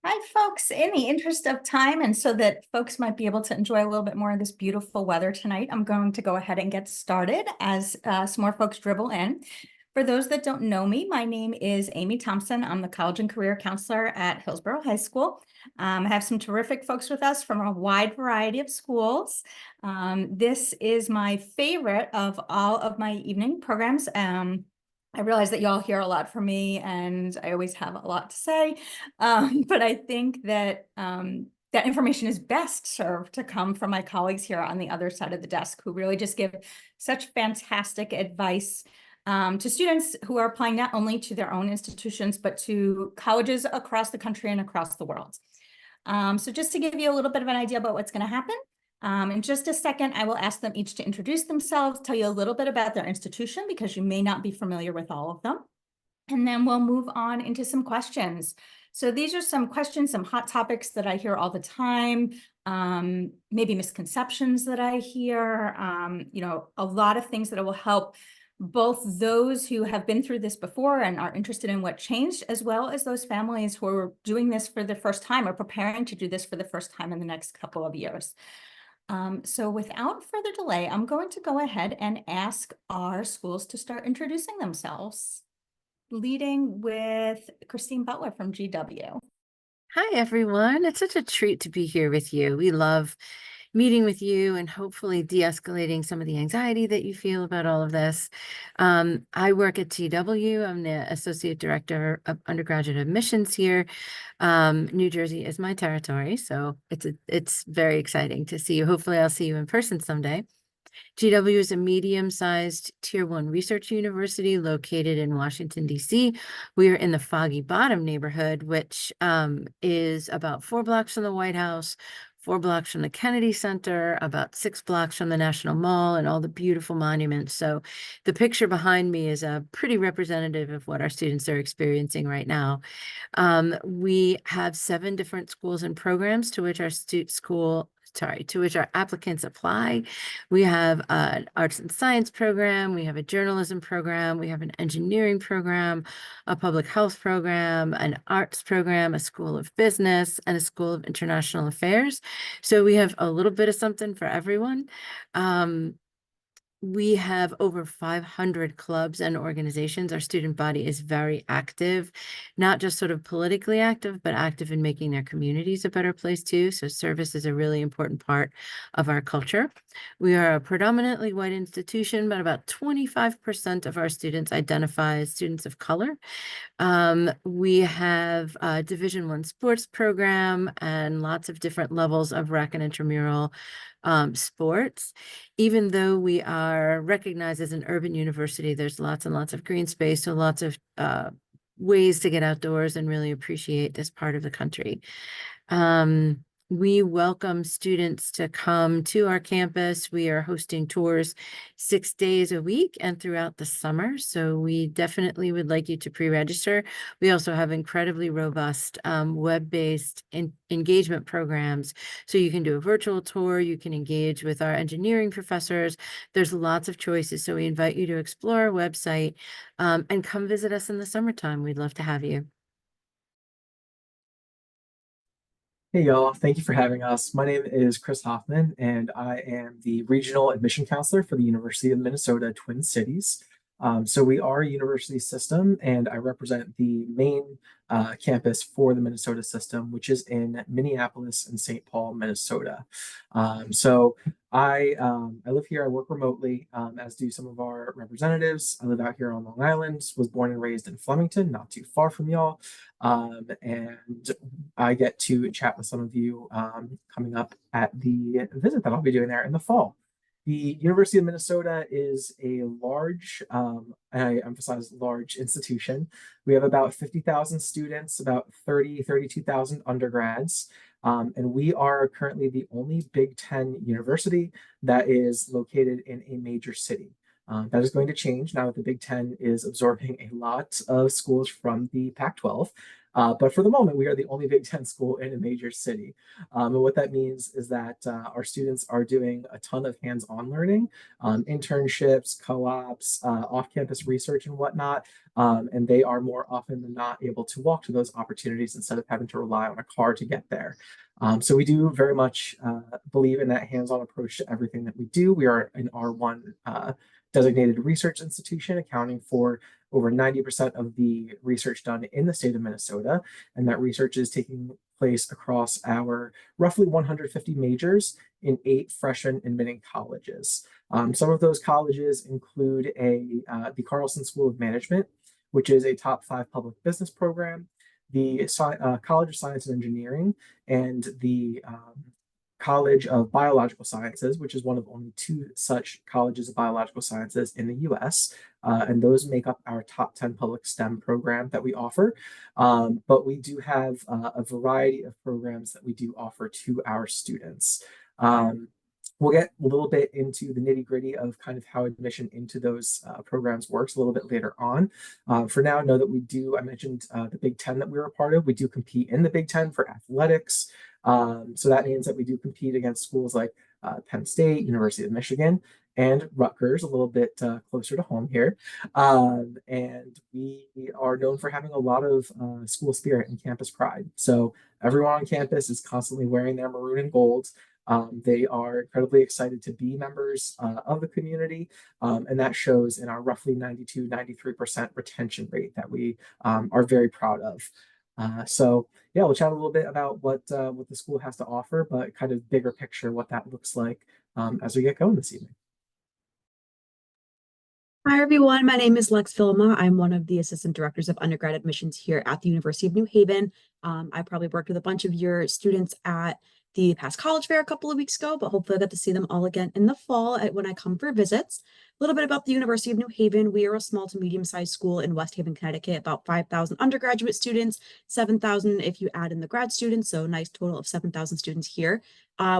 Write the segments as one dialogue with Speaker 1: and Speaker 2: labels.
Speaker 1: Hi, folks. In the interest of time, and so that folks might be able to enjoy a little bit more of this beautiful weather tonight, I'm going to go ahead and get started as some more folks dribble in. For those that don't know me, my name is Amy Thompson. I'm the college and career counselor at Hillsborough High School. I have some terrific folks with us from a wide variety of schools. This is my favorite of all of my evening programs. I realize that y'all hear a lot from me, and I always have a lot to say. But I think that that information is best served to come from my colleagues here on the other side of the desk, who really just give such fantastic advice to students who are applying not only to their own institutions, but to colleges across the country and across the world. So just to give you a little bit of an idea about what's going to happen, in just a second, I will ask them each to introduce themselves, tell you a little bit about their institution, because you may not be familiar with all of them. And then we'll move on into some questions. So these are some questions, some hot topics that I hear all the time, maybe misconceptions that I hear, a lot of things that will help both those who have been through this before and are interested in what changed, as well as those families who are doing this for the first time or preparing to do this for the first time in the next couple of years. So without further delay, I'm going to go ahead and ask our schools to start introducing themselves, leading with Christine Butler from GW.
Speaker 2: Hi, everyone. It's such a treat to be here with you. We love meeting with you and hopefully de-escalating some of the anxiety that you feel about all of this. I work at GW. I'm the Associate Director of Undergraduate Admissions here. New Jersey is my territory, so it's very exciting to see you. Hopefully, I'll see you in person someday. GW is a medium-sized Tier 1 research university located in Washington, D.C. We are in the Foggy Bottom neighborhood, which is about 4 blocks from the White House, 4 blocks from the Kennedy Center, about 6 blocks from the National Mall, and all the beautiful monuments. So the picture behind me is pretty representative of what our students are experiencing right now. We have 7 different schools and programs to which our applicants apply. We have an arts and science program, we have a journalism program, we have an engineering program, a public health program, an arts program, a school of business, and a school of international affairs. So we have a little bit of something for everyone. We have over 500 clubs and organizations. Our student body is very active, not just sort of politically active, but active in making their communities a better place too. So service is a really important part of our culture. We are a predominantly white institution, but about 25% of our students identify as students of color. We have a Division I sports program and lots of different levels of rec and intramural sports. Even though we are recognized as an urban university, there's lots and lots of green space, so lots of ways to get outdoors and really appreciate this part of the country. We welcome students to come to our campus. We are hosting tours 6 days a week and throughout the summer. So we definitely would like you to pre-register. We also have incredibly robust web-based engagement programs. So you can do a virtual tour, you can engage with our engineering professors. There's lots of choices. So we invite you to explore our website and come visit us in the summertime. We'd love to have you.
Speaker 3: Hey y'all, thank you for having us. My name is Chris Hoffman, and I am the Regional Admission Counselor for the University of Minnesota Twin Cities. So we are a university system, and I represent the main campus for the Minnesota system, which is in Minneapolis and St. Paul, Minnesota. So I live here, I work remotely, as do some of our representatives. I live out here on Long Island, was born and raised in Flemington, not too far from y'all. And I get to chat with some of you coming up at the visit that I'll be doing there in the fall. The University of Minnesota is a large, and I emphasize large institution. We have about 50,000 students, about 32,000 undergrads. And we are currently the only Big Ten university that is located in a major city. That is going to change now that the Big Ten is absorbing a lot of schools from the Pac-12. But for the moment, we are the only Big Ten school in a major city. And what that means is that our students are doing a ton of hands-on learning, internships, co-ops, off-campus research and whatnot. And they are more often than not able to walk to those opportunities instead of having to rely on a car to get there. So we do very much believe in that hands-on approach to everything that we do. We are an R1 designated research institution, accounting for over 90% of the research done in the state of Minnesota. And that research is taking place across our roughly 150 majors in 8 freshman admitting colleges. Some of those colleges include the Carlson School of Management, which is a top 5 public business program, the College of Science and Engineering, and the College of Biological Sciences, which is one of only 2 such colleges of biological sciences in the US. And those make up our top 10 public STEM program that we offer. But we do have a variety of programs that we do offer to our students. We'll get a little bit into the nitty gritty of kind of how admission into those programs works a little bit later on. For now, know that I mentioned the Big Ten that we were a part of. We do compete in the Big Ten for athletics. So that means that we do compete against schools like Penn State, University of Michigan, and Rutgers, a little bit closer to home here. And we are known for having a lot of school spirit and campus pride. So everyone on campus is constantly wearing their maroon and gold. They are incredibly excited to be members of the community, and that shows in our roughly 92-93% retention rate that we are very proud of. So yeah, we'll chat a little bit about what the school has to offer, but kind of bigger picture what that looks like as we get going this evening.
Speaker 4: Hi, everyone. My name is Lex Vilma. I'm one of the assistant directors of undergrad admissions here at the University of New Haven. I probably worked with a bunch of your students at the past college fair a couple of weeks ago, but hopefully I get to see them all again in the fall when I come for visits. A little bit about the University of New Haven. We are a small to medium-sized school in West Haven, Connecticut, about 5,000 undergraduate students, 7,000 if you add in the grad students, so a nice total of 7,000 students here.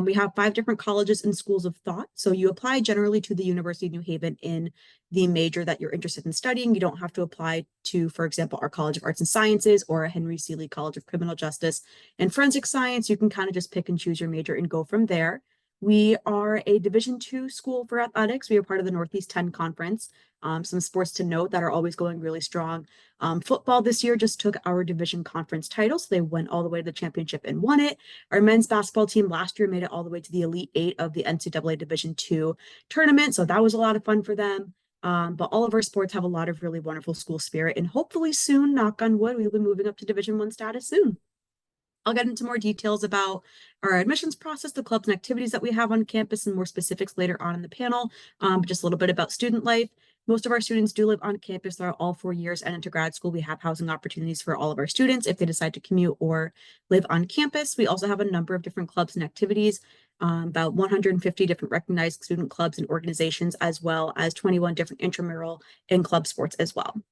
Speaker 4: We have 5 different colleges and schools of thought. So you apply generally to the University of New Haven in the major that you're interested in studying. You don't have to apply to, for example, our College of Arts and Sciences or a Henry Seeley College of Criminal Justice and Forensic Science. You can kind of just pick and choose your major and go from there. We are a Division II school for athletics. We are part of the Northeast 10 Conference. Some sports to note that are always going really strong. Football this year just took our division conference title, so they went all the way to the championship and won it. Our men's basketball team last year made it all the way to the Elite 8 of the NCAA Division II tournament, so that was a lot of fun for them. But all of our sports have a lot of really wonderful school spirit, and hopefully soon, knock on wood, we'll be moving up to Division I status soon. I'll get into more details about our admissions process, the clubs and activities that we have on campus, and more specifics later on in the panel. But just a little bit about student life. Most of our students do live on campus. They're all 4 years and into grad school. We have housing opportunities for all of our students if they decide to commute or live on campus. We also have a number of different clubs and activities, about 150 different recognized student clubs and organizations, as well as 21 different intramural and club sports as well.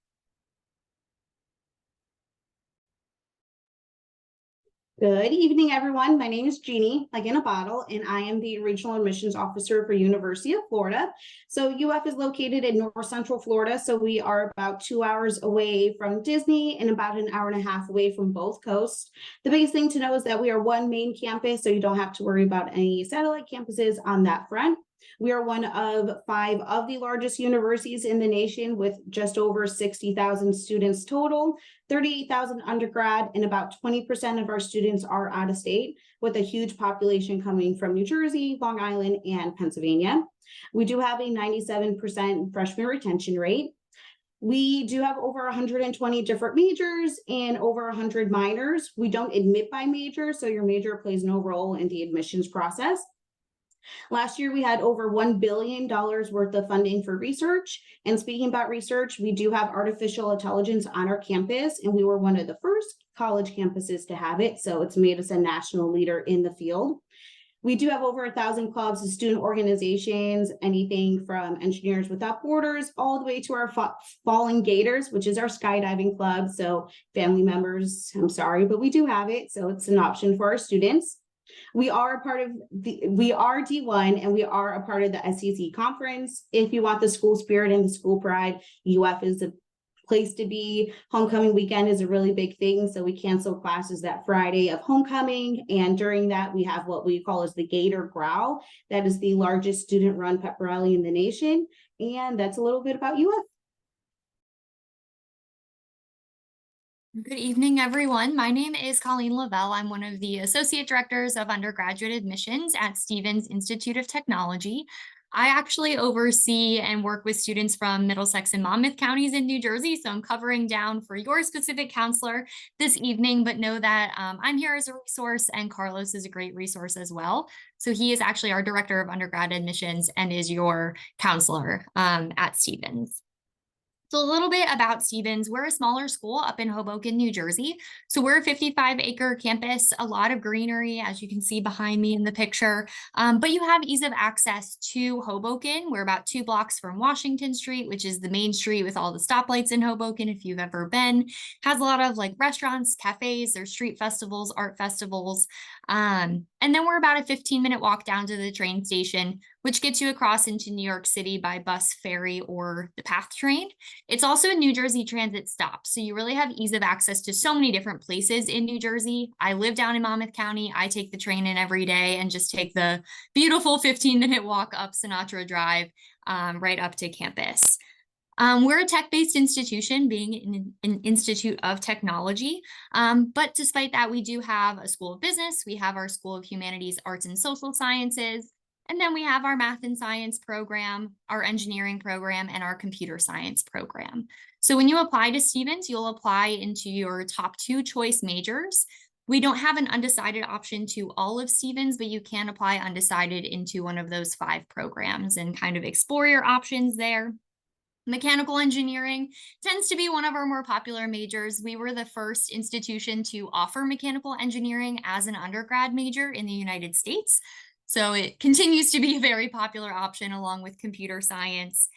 Speaker 5: Good evening, everyone. My name is Jeannie, like in a bottle, and I am the Regional Admissions Officer for University of Florida. So UF is located in North Central Florida, so we are about 2 hours away from Disney and about an hour and a half away from both coasts. The biggest thing to know is that we are one main campus, so you don't have to worry about any satellite campuses on that front. We are one of 5 of the largest universities in the nation with just over 60,000 students total, 38,000 undergrad, and about 20% of our students are out of state, with a huge population coming from New Jersey, Long Island, and Pennsylvania. We do have a 97% freshman retention rate. We do have over 120 different majors and over 100 minors. We don't admit by major, so your major plays no role in the admissions process. Last year, we had over $1 billion worth of funding for research. And speaking about research, we do have artificial intelligence on our campus, and we were one of the first college campuses to have it. So it's made us a national leader in the field. We do have over 1,000 clubs and student organizations, anything from Engineers Without Borders all the way to our Falling Gators, which is our skydiving club. So family members, I'm sorry, but we do have it. So it's an option for our students. We are D1 and we are a part of the SEC conference. If you want the school spirit and the school pride, UF is place to be. Homecoming weekend is a really big thing, so we cancel classes that Friday of homecoming, and during that we have what we call as the Gator Growl. That is the largest student-run pep rally in the nation, and that's a little bit about UF.
Speaker 6: Good evening, everyone. My name is Colleen Lavelle. I'm one of the Associate Directors of Undergraduate Admissions at Stevens Institute of Technology. I actually oversee and work with students from Middlesex and Monmouth counties in New Jersey, so I'm covering down for your specific counselor this evening, but know that I'm here as a resource, and Carlos is a great resource as well. So he is actually our Director of Undergrad Admissions and is your counselor at Stevens. So a little bit about Stevens. We're a smaller school up in Hoboken, New Jersey. So we're a 55-acre campus, a lot of greenery, as you can see behind me in the picture. But you have ease of access to Hoboken. We're about 2 blocks from Washington Street, which is the main street with all the stoplights in Hoboken, if you've ever been. Has a lot of like restaurants, cafes, there's street festivals, art festivals. And then we're about a 15-minute walk down to the train station, which gets you across into New York City by bus, ferry, or the PATH train. It's also a New Jersey Transit stop, so you really have ease of access to so many different places in New Jersey. I live down in Monmouth County. I take the train in every day and just take the beautiful 15-minute walk up Sinatra Drive right up to campus. We're a tech-based institution, being an institute of technology. But despite that, we do have a school of business. We have our School of Humanities, Arts, and Social Sciences. And then we have our math and science program, our engineering program, and our computer science program. So when you apply to Stevens, you'll apply into your top 2 choice majors. We don't have an undecided option to all of Stevens, but you can apply undecided into one of those 5 programs and kind of explore your options there. Mechanical engineering tends to be one of our more popular majors. We were the first institution to offer mechanical engineering as an undergrad major in the United States. So it continues to be a very popular option along with computer science.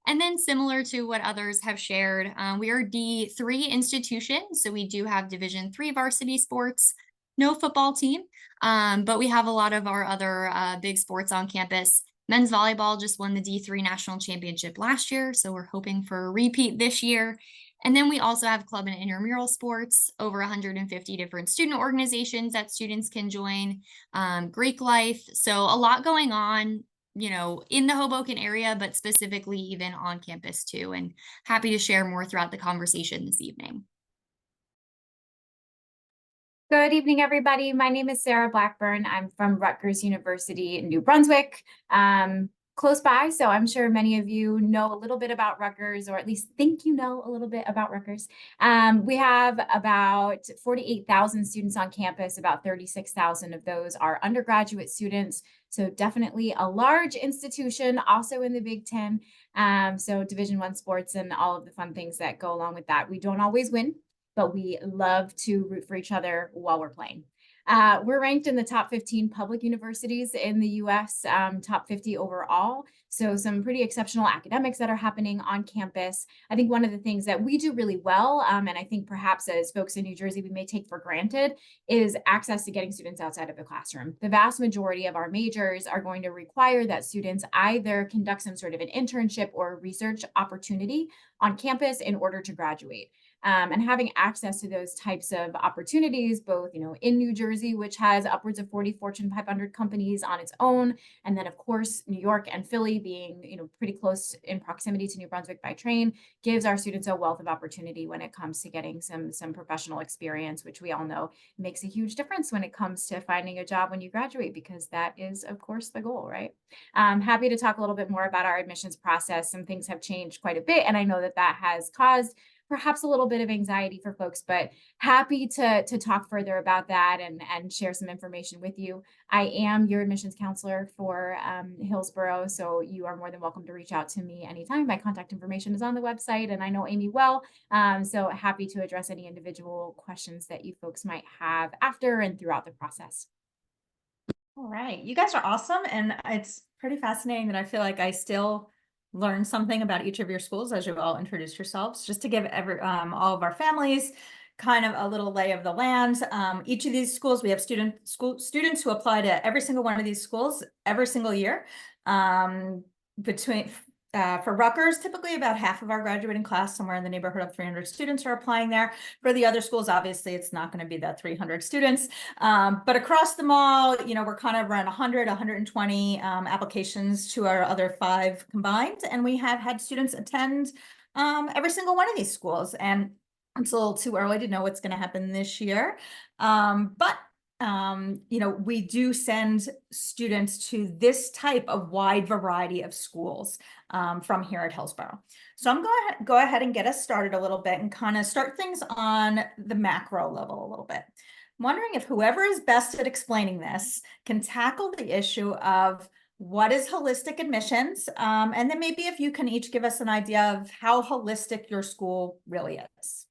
Speaker 6: And then similar to what others have shared, we are D3 institution. So we do have Division III varsity sports, no football team, but we have a lot of our other big sports on campus. Men's volleyball just won the D3 national championship last year, so we're hoping for a repeat this year. And then we also have club and intramural sports, over 150 different student organizations that students can join, Greek life. So a lot going on, you know, in the Hoboken area, but specifically even on campus too. And happy to share more throughout the conversation this evening.
Speaker 7: Good evening, everybody. My name is Sarah Blackburn. I'm from Rutgers University in New Brunswick, close by. So I'm sure many of you know a little bit about Rutgers, or at least think you know a little bit about Rutgers. We have about 48,000 students on campus. About 36,000 of those are undergraduate students. So definitely a large institution, also in the Big Ten. So Division I sports and all of the fun things that go along with that. We don't always win, but we love to root for each other while we're playing. We're ranked in the top 15 public universities in the US, top 50 overall. So some pretty exceptional academics that are happening on campus. I think one of the things that we do really well, and I think perhaps as folks in New Jersey, we may take for granted, is access to getting students outside of the classroom. The vast majority of our majors are going to require that students either conduct some sort of an internship or research opportunity on campus in order to graduate. And having access to those types of opportunities, both, you know, in New Jersey, which has upwards of 40 Fortune 500 companies on its own, and then of course New York and Philly being, you know, pretty close in proximity to New Brunswick by train, gives our students a wealth of opportunity when it comes to getting some professional experience, which we all know makes a huge difference when it comes to finding a job when you graduate, because that is of course the goal, right? I'm happy to talk a little bit more about our admissions process. Some things have changed quite a bit, and I know that that has caused perhaps a little bit of anxiety for folks, but happy to talk further about that and share some information with you. I am your admissions counselor for Hillsborough, so you are more than welcome to reach out to me anytime. My contact information is on the website, and I know Amy well, so happy to address any individual questions that you folks might have after and throughout the process.
Speaker 1: All right, you guys are awesome, and it's pretty fascinating that I feel like I still learn something about each of your schools as you all introduce yourselves, just to give all of our families kind of a little lay of the land. Each of these schools, we have students who apply to every single one of these schools every single year. for Rutgers, typically about half of our graduating class, somewhere in the neighborhood of 300 students, are applying there. For the other schools, obviously, it's not going to be that 300 students. But across the mall, we're kind of around 100, 120 applications to our other 5 combined. And we have had students attend every single one of these schools. And it's a little too early to know what's going to happen this year. But we do send students to this type of wide variety of schools from here at Hillsborough. So I'm going to go ahead and get us started a little bit and kind of start things on the macro level a little bit. I'm wondering if whoever is best at explaining this can tackle the issue of what is holistic admissions, and then maybe if you can each give us an idea of how holistic your school really is.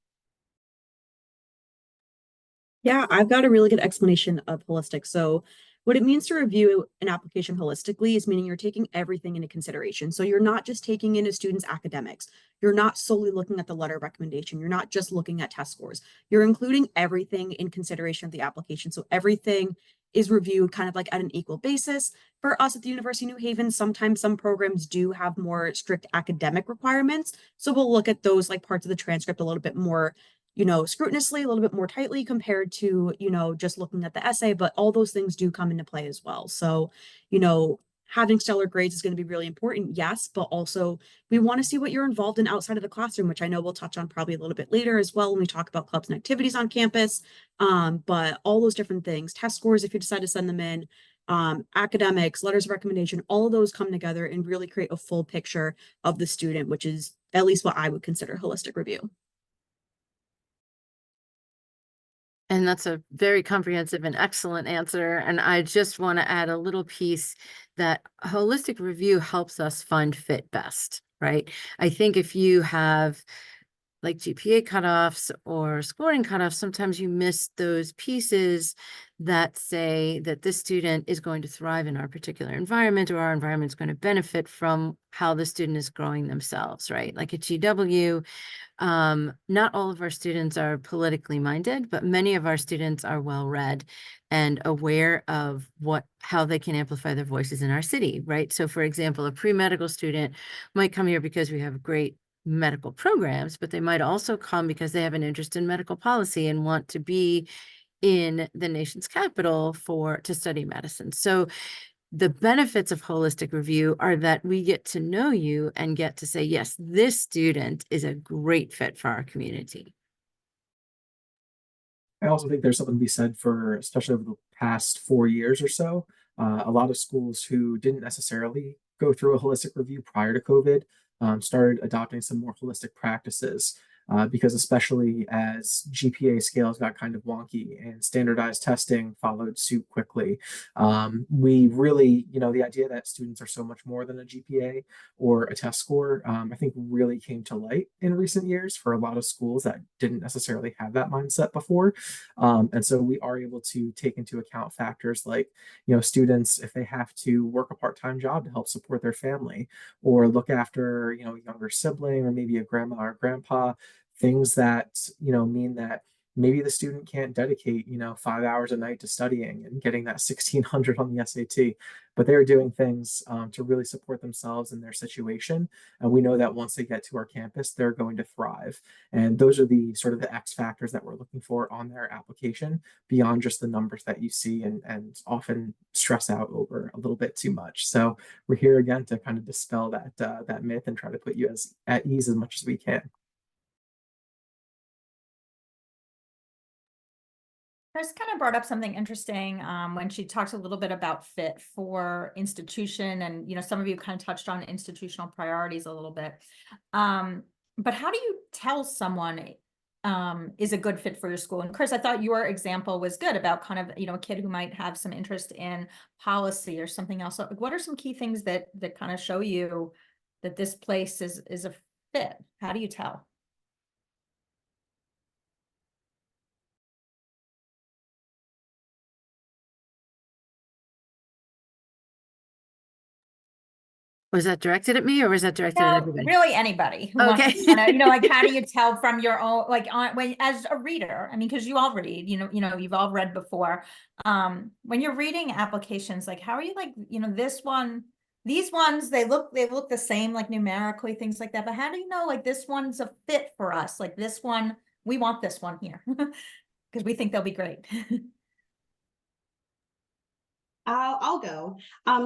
Speaker 4: Yeah, I've got a really good explanation of holistic. So what it means to review an application holistically is meaning you're taking everything into consideration. So you're not just taking in a student's academics. You're not solely looking at the letter of recommendation. You're not just looking at test scores. You're including everything in consideration of the application. So everything is reviewed kind of like at an equal basis. For us at the University of New Haven, sometimes some programs do have more strict academic requirements. So we'll look at those like parts of the transcript a little bit more scrutinously, a little bit more tightly compared to, just looking at the essay, but all those things do come into play as well. So, having stellar grades is going to be really important, yes, but also we want to see what you're involved in outside of the classroom, which I know we'll touch on probably a little bit later as well when we talk about clubs and activities on campus. But all those different things, test scores, if you decide to send them in, academics, letters of recommendation, all of those come together and really create a full picture of the student, which is at least what I would consider holistic review.
Speaker 2: And that's a very comprehensive and excellent answer. And I just want to add a little piece that holistic review helps us find fit best, right? I think if you have like GPA cutoffs or scoring cutoffs, sometimes you miss those pieces that say that this student is going to thrive in our particular environment, or our environment is going to benefit from how the student is growing themselves, right? Like at GW, not all of our students are politically minded, but many of our students are well-read and aware of how they can amplify their voices in our city, right? So for example, a pre-medical student might come here because we have great medical programs, but they might also come because they have an interest in medical policy and want to be in the nation's capital to study medicine. So the benefits of holistic review are that we get to know you and get to say, yes, this student is a great fit for our community.
Speaker 3: I also think there's something to be said for, especially over the past 4 years or so, a lot of schools who didn't necessarily go through a holistic review prior to COVID started adopting some more holistic practices. Because especially as GPA scales got kind of wonky and standardized testing followed suit quickly, we really, the idea that students are so much more than a GPA or a test score, I think really came to light in recent years for a lot of schools that didn't necessarily have that mindset before. And so we are able to take into account factors like, students, if they have to work a part-time job to help support their family or look after, a younger sibling or maybe a grandma or grandpa, things that, mean that maybe the student can't dedicate, 5 hours a night to studying and getting that 1600 on the SAT, but they're doing things to really support themselves in their situation. And we know that once they get to our campus, they're going to thrive. And those are the sort of the X factors that we're looking for on their application beyond just the numbers that you see and often stress out over a little bit too much. So we're here again to kind of dispel that myth and try to put you at ease as much as we can.
Speaker 1: Chris kind of brought up something interesting when she talked a little bit about fit for institution, and some of you kind of touched on institutional priorities a little bit. But how do you tell someone is a good fit for your school? And Chris, I thought your example was good about kind of a kid who might have some interest in policy or something else. So what are some key things that kind of show you that this place is a fit? How do you tell?
Speaker 2: Was that directed at me or was that directed at everybody?
Speaker 1: Really anybody who
Speaker 2: Okay.
Speaker 1: wants to like, how do you tell from your own, like when as a reader, I mean, because you all read, you've all read before. When you're reading applications, like how are you like, this one, these ones, they look the same, like numerically, things like that. But how do you know, like, this one's a fit for us? Like this one, we want this one here because we think they'll be great.
Speaker 5: I'll go.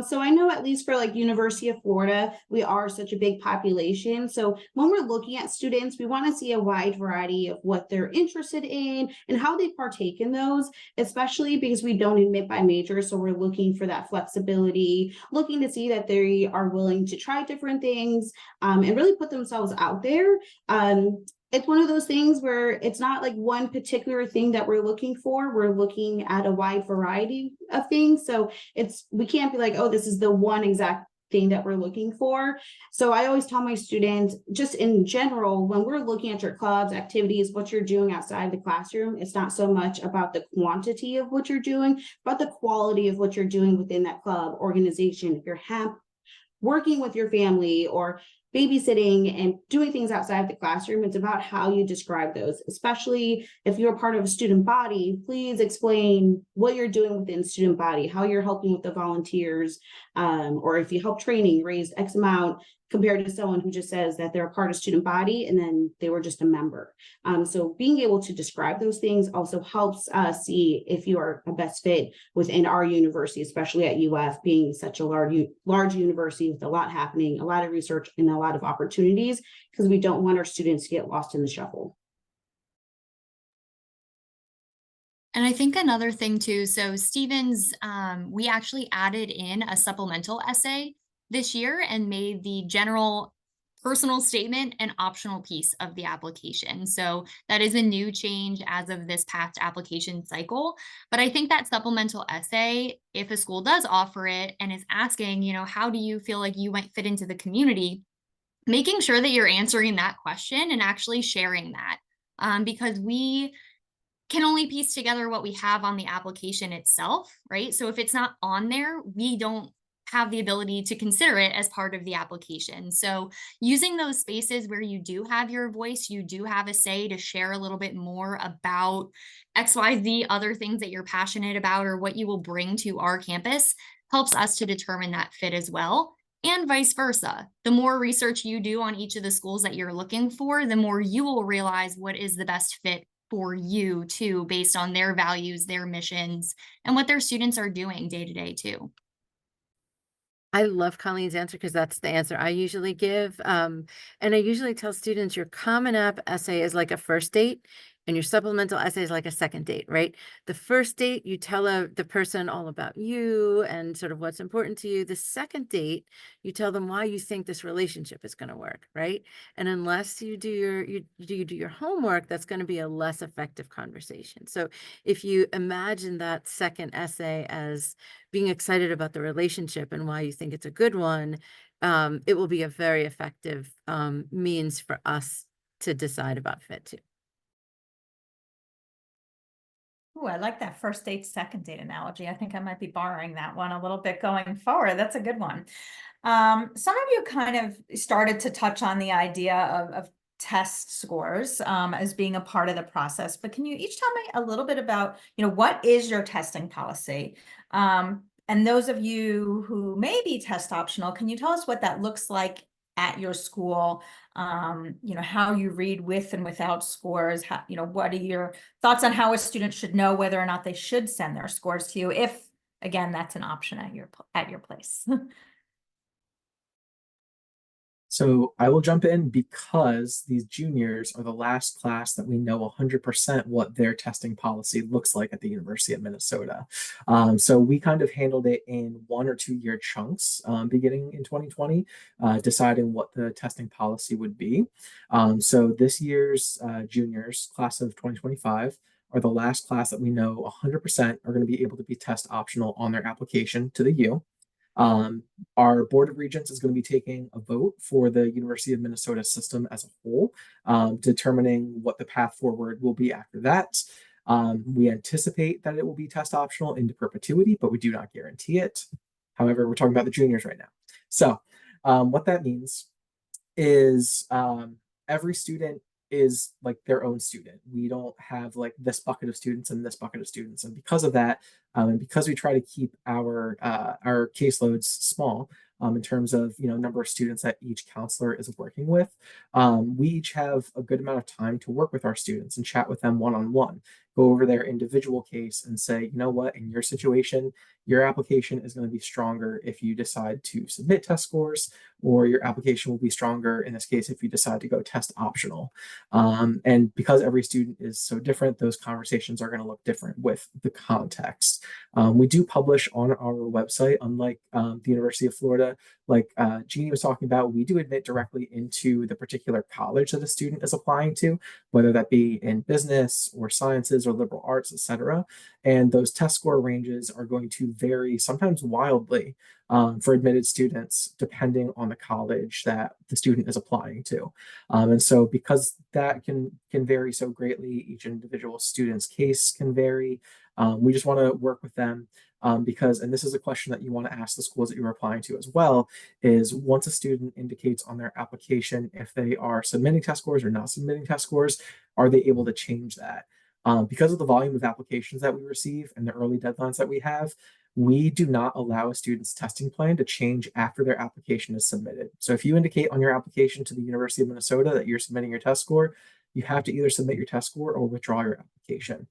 Speaker 5: So I know at least for like University of Florida, we are such a big population. So when we're looking at students, we want to see a wide variety of what they're interested in and how they partake in those, especially because we don't admit by major. So we're looking for that flexibility, looking to see that they are willing to try different things, and really put themselves out there. It's one of those things where it's not like one particular thing that we're looking for. We're looking at a wide variety of things. So we can't be like, oh, this is the one exact thing that we're looking for. So I always tell my students, just in general, when we're looking at your clubs, activities, what you're doing outside the classroom, it's not so much about the quantity of what you're doing, but the quality of what you're doing within that club organization. If you're working with your family or babysitting and doing things outside of the classroom, it's about how you describe those, especially if you're part of a student body. Please explain what you're doing within student body, how you're helping with the volunteers, or if you help training, raise X amount, compared to someone who just says that they're a part of student body and then they were just a member. So being able to describe those things also helps see if you are a best fit within our university, especially at UF being such a large university with a lot happening, a lot of research and a lot of opportunities, because we don't want our students to get lost in the shuffle.
Speaker 6: And I think another thing too, so Stevens, we actually added in a supplemental essay this year and made the general personal statement an optional piece of the application. So that is a new change as of this past application cycle. But I think that supplemental essay, if a school does offer it and is asking, how do you feel like you might fit into the community, making sure that you're answering that question and actually sharing that. Because we can only piece together what we have on the application itself, right? So if it's not on there, we don't have the ability to consider it as part of the application. So using those spaces where you do have your voice, you do have a say to share a little bit more about XYZ, other things that you're passionate about or what you will bring to our campus helps us to determine that fit as well. And vice versa. The more research you do on each of the schools that you're looking for, the more you will realize what is the best fit for you too, based on their values, their missions, and what their students are doing day to day too.
Speaker 2: I love Colleen's answer because that's the answer I usually give. And I usually tell students your Common App essay is like a first date and your supplemental essay is like a second date, right? The first date, you tell the person all about you and sort of what's important to you. The second date, you tell them why you think this relationship is going to work, right? And unless you do your homework, that's going to be a less effective conversation. So if you imagine that second essay as being excited about the relationship and why you think it's a good one, it will be a very effective means for us to decide about fit too.
Speaker 1: Oh, I like that first date, second date analogy. I think I might be borrowing that one a little bit going forward. That's a good one. Some of you kind of started to touch on the idea of test scores as being a part of the process, but can you each tell me a little bit about, what is your testing policy? And those of you who may be test optional, can you tell us what that looks like at your school? How you read with and without scores, what are your thoughts on how a student should know whether or not they should send their scores to you, if, again, that's an option at your place?
Speaker 3: So I will jump in because these juniors are the last class that we know 100% what their testing policy looks like at the University of Minnesota. So we kind of handled it in 1 or 2 year chunks beginning in 2020, deciding what the testing policy would be. So this year's juniors, class of 2025, are the last class that we know 100% are going to be able to be test optional on their application to the U. Our Board of Regents is going to be taking a vote for the University of Minnesota system as a whole, determining what the path forward will be after that. We anticipate that it will be test optional into perpetuity, but we do not guarantee it. However, we're talking about the juniors right now. So what that means is every student is like their own student. We don't have like this bucket of students and this bucket of students. And because of that, and because we try to keep our caseloads small, in terms of, number of students that each counselor is working with. We each have a good amount of time to work with our students and chat with them one-on-one, go over their individual case and say, you know what, in your situation, your application is going to be stronger if you decide to submit test scores, or your application will be stronger in this case if you decide to go test optional. And because every student is so different, those conversations are going to look different with the context. We do publish on our website, unlike the University of Florida, like Jeannie was talking about, we do admit directly into the particular college that a student is applying to, whether that be in business or sciences or liberal arts, etc. And those test score ranges are going to vary sometimes wildly for admitted students, depending on the college that the student is applying to. And so because that can vary so greatly, each individual student's case can vary. We just want to work with them because, and this is a question that you want to ask the schools that you're applying to as well, is once a student indicates on their application if they are submitting test scores or not submitting test scores, are they able to change that? Because of the volume of applications that we receive and the early deadlines that we have, we do not allow a student's testing plan to change after their application is submitted. So if you indicate on your application to the University of Minnesota that you're submitting your test score, you have to either submit your test score or withdraw your application.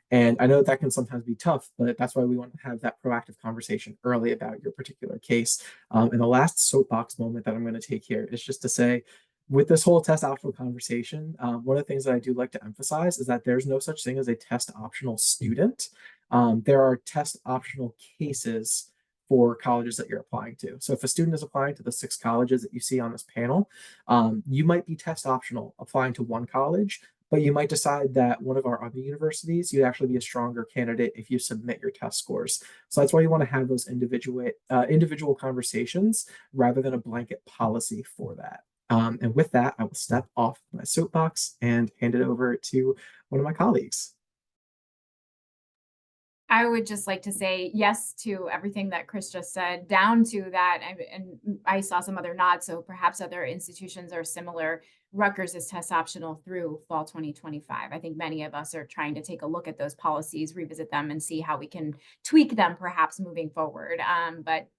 Speaker 3: And I know that can sometimes be tough, but that's why we want to have that proactive conversation early about your particular case. And the last soapbox moment that I'm going to take here is just to say, with this whole test optional conversation, one of the things that I do like to emphasize is that there's no such thing as a test optional student. There are test optional cases for colleges that you're applying to. So if a student is applying to the 6 colleges that you see on this panel, you might be test optional applying to one college, but you might decide that one of our other universities, you'd actually be a stronger candidate if you submit your test scores. So that's why you want to have those individual conversations rather than a blanket policy for that. And with that, I will step off my soapbox and hand it over to one of my colleagues.
Speaker 7: I would just like to say yes to everything that Chris just said, down to that. And I saw some other nods, so perhaps other institutions are similar. Rutgers is test optional through fall 2025. I think many of us are trying to take a look at those policies, revisit them, and see how we can tweak them perhaps moving forward. But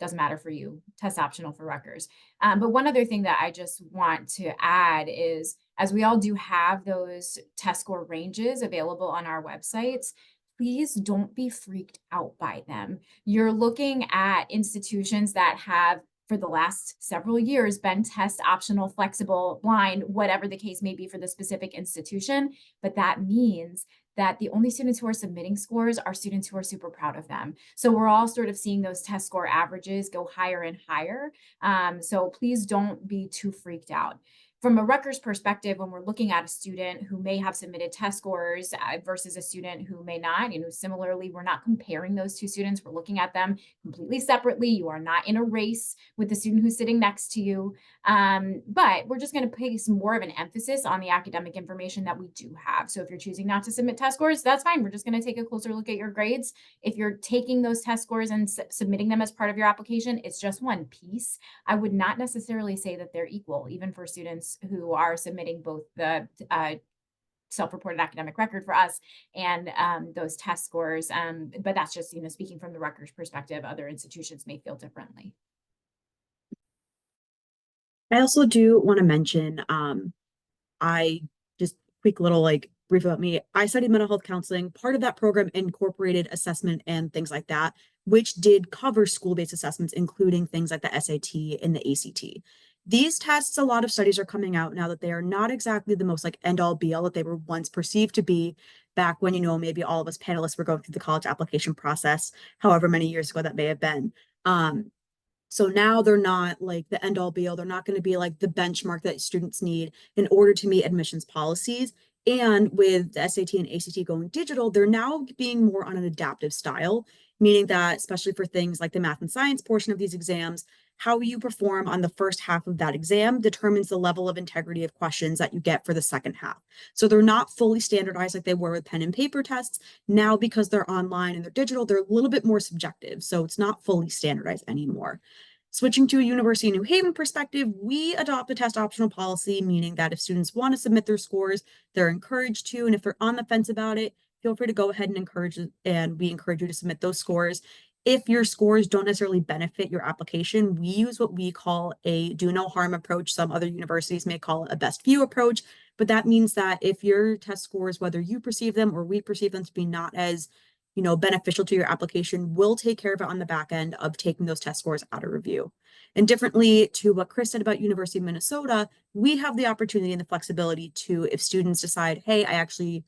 Speaker 7: doesn't matter for you, test optional for Rutgers. But one other thing that I just want to add is, as we all do have those test score ranges available on our websites, please don't be freaked out by them. You're looking at institutions that have, for the last several years, been test optional, flexible, blind, whatever the case may be for the specific institution. But that means that the only students who are submitting scores are students who are super proud of them. So we're all sort of seeing those test score averages go higher and higher. So please don't be too freaked out. From a Rutgers perspective, when we're looking at a student who may have submitted test scores versus a student who may not, similarly, we're not comparing those two students. We're looking at them completely separately. You are not in a race with the student who's sitting next to you. But we're just going to place more of an emphasis on the academic information that we do have. So if you're choosing not to submit test scores, that's fine. We're just going to take a closer look at your grades. If you're taking those test scores and submitting them as part of your application, it's just one piece. I would not necessarily say that they're equal, even for students who are submitting both the self-reported academic record for us and those test scores. But that's just, speaking from the Rutgers perspective, other institutions may feel differently.
Speaker 4: I also do want to mention, I just quick little brief about me. I studied mental health counseling. Part of that program incorporated assessment and things like that, which did cover school-based assessments, including things like the SAT and the ACT. These tests, a lot of studies are coming out now that they are not exactly the most end all be all that they were once perceived to be back when, maybe all of us panelists were going through the college application process, however many years ago that may have been. So now they're not the end all be all. They're not going to be the benchmark that students need in order to meet admissions policies. And with the SAT and ACT going digital, they're now being more on an adaptive style, meaning that especially for things like the math and science portion of these exams, how you perform on the first half of that exam determines the level of integrity of questions that you get for the second half. So they're not fully standardized like they were with pen and paper tests. Now, because they're online and they're digital, they're a little bit more subjective. So it's not fully standardized anymore. Switching to a University of New Haven perspective, we adopt a test optional policy, meaning that if students want to submit their scores, they're encouraged to, and if they're on the fence about it, feel free to go ahead and we encourage you to submit those scores. if your scores don't necessarily benefit your application, we use what we call a do no harm approach. Some other universities may call it a best view approach, but that means that if your test scores, whether you perceive them or we perceive them to be not as, beneficial to your application, we'll take care of it on the back end of taking those test scores out of review. And differently to what Chris said about University of Minnesota, we have the opportunity and the flexibility to, if students decide, hey, I actually,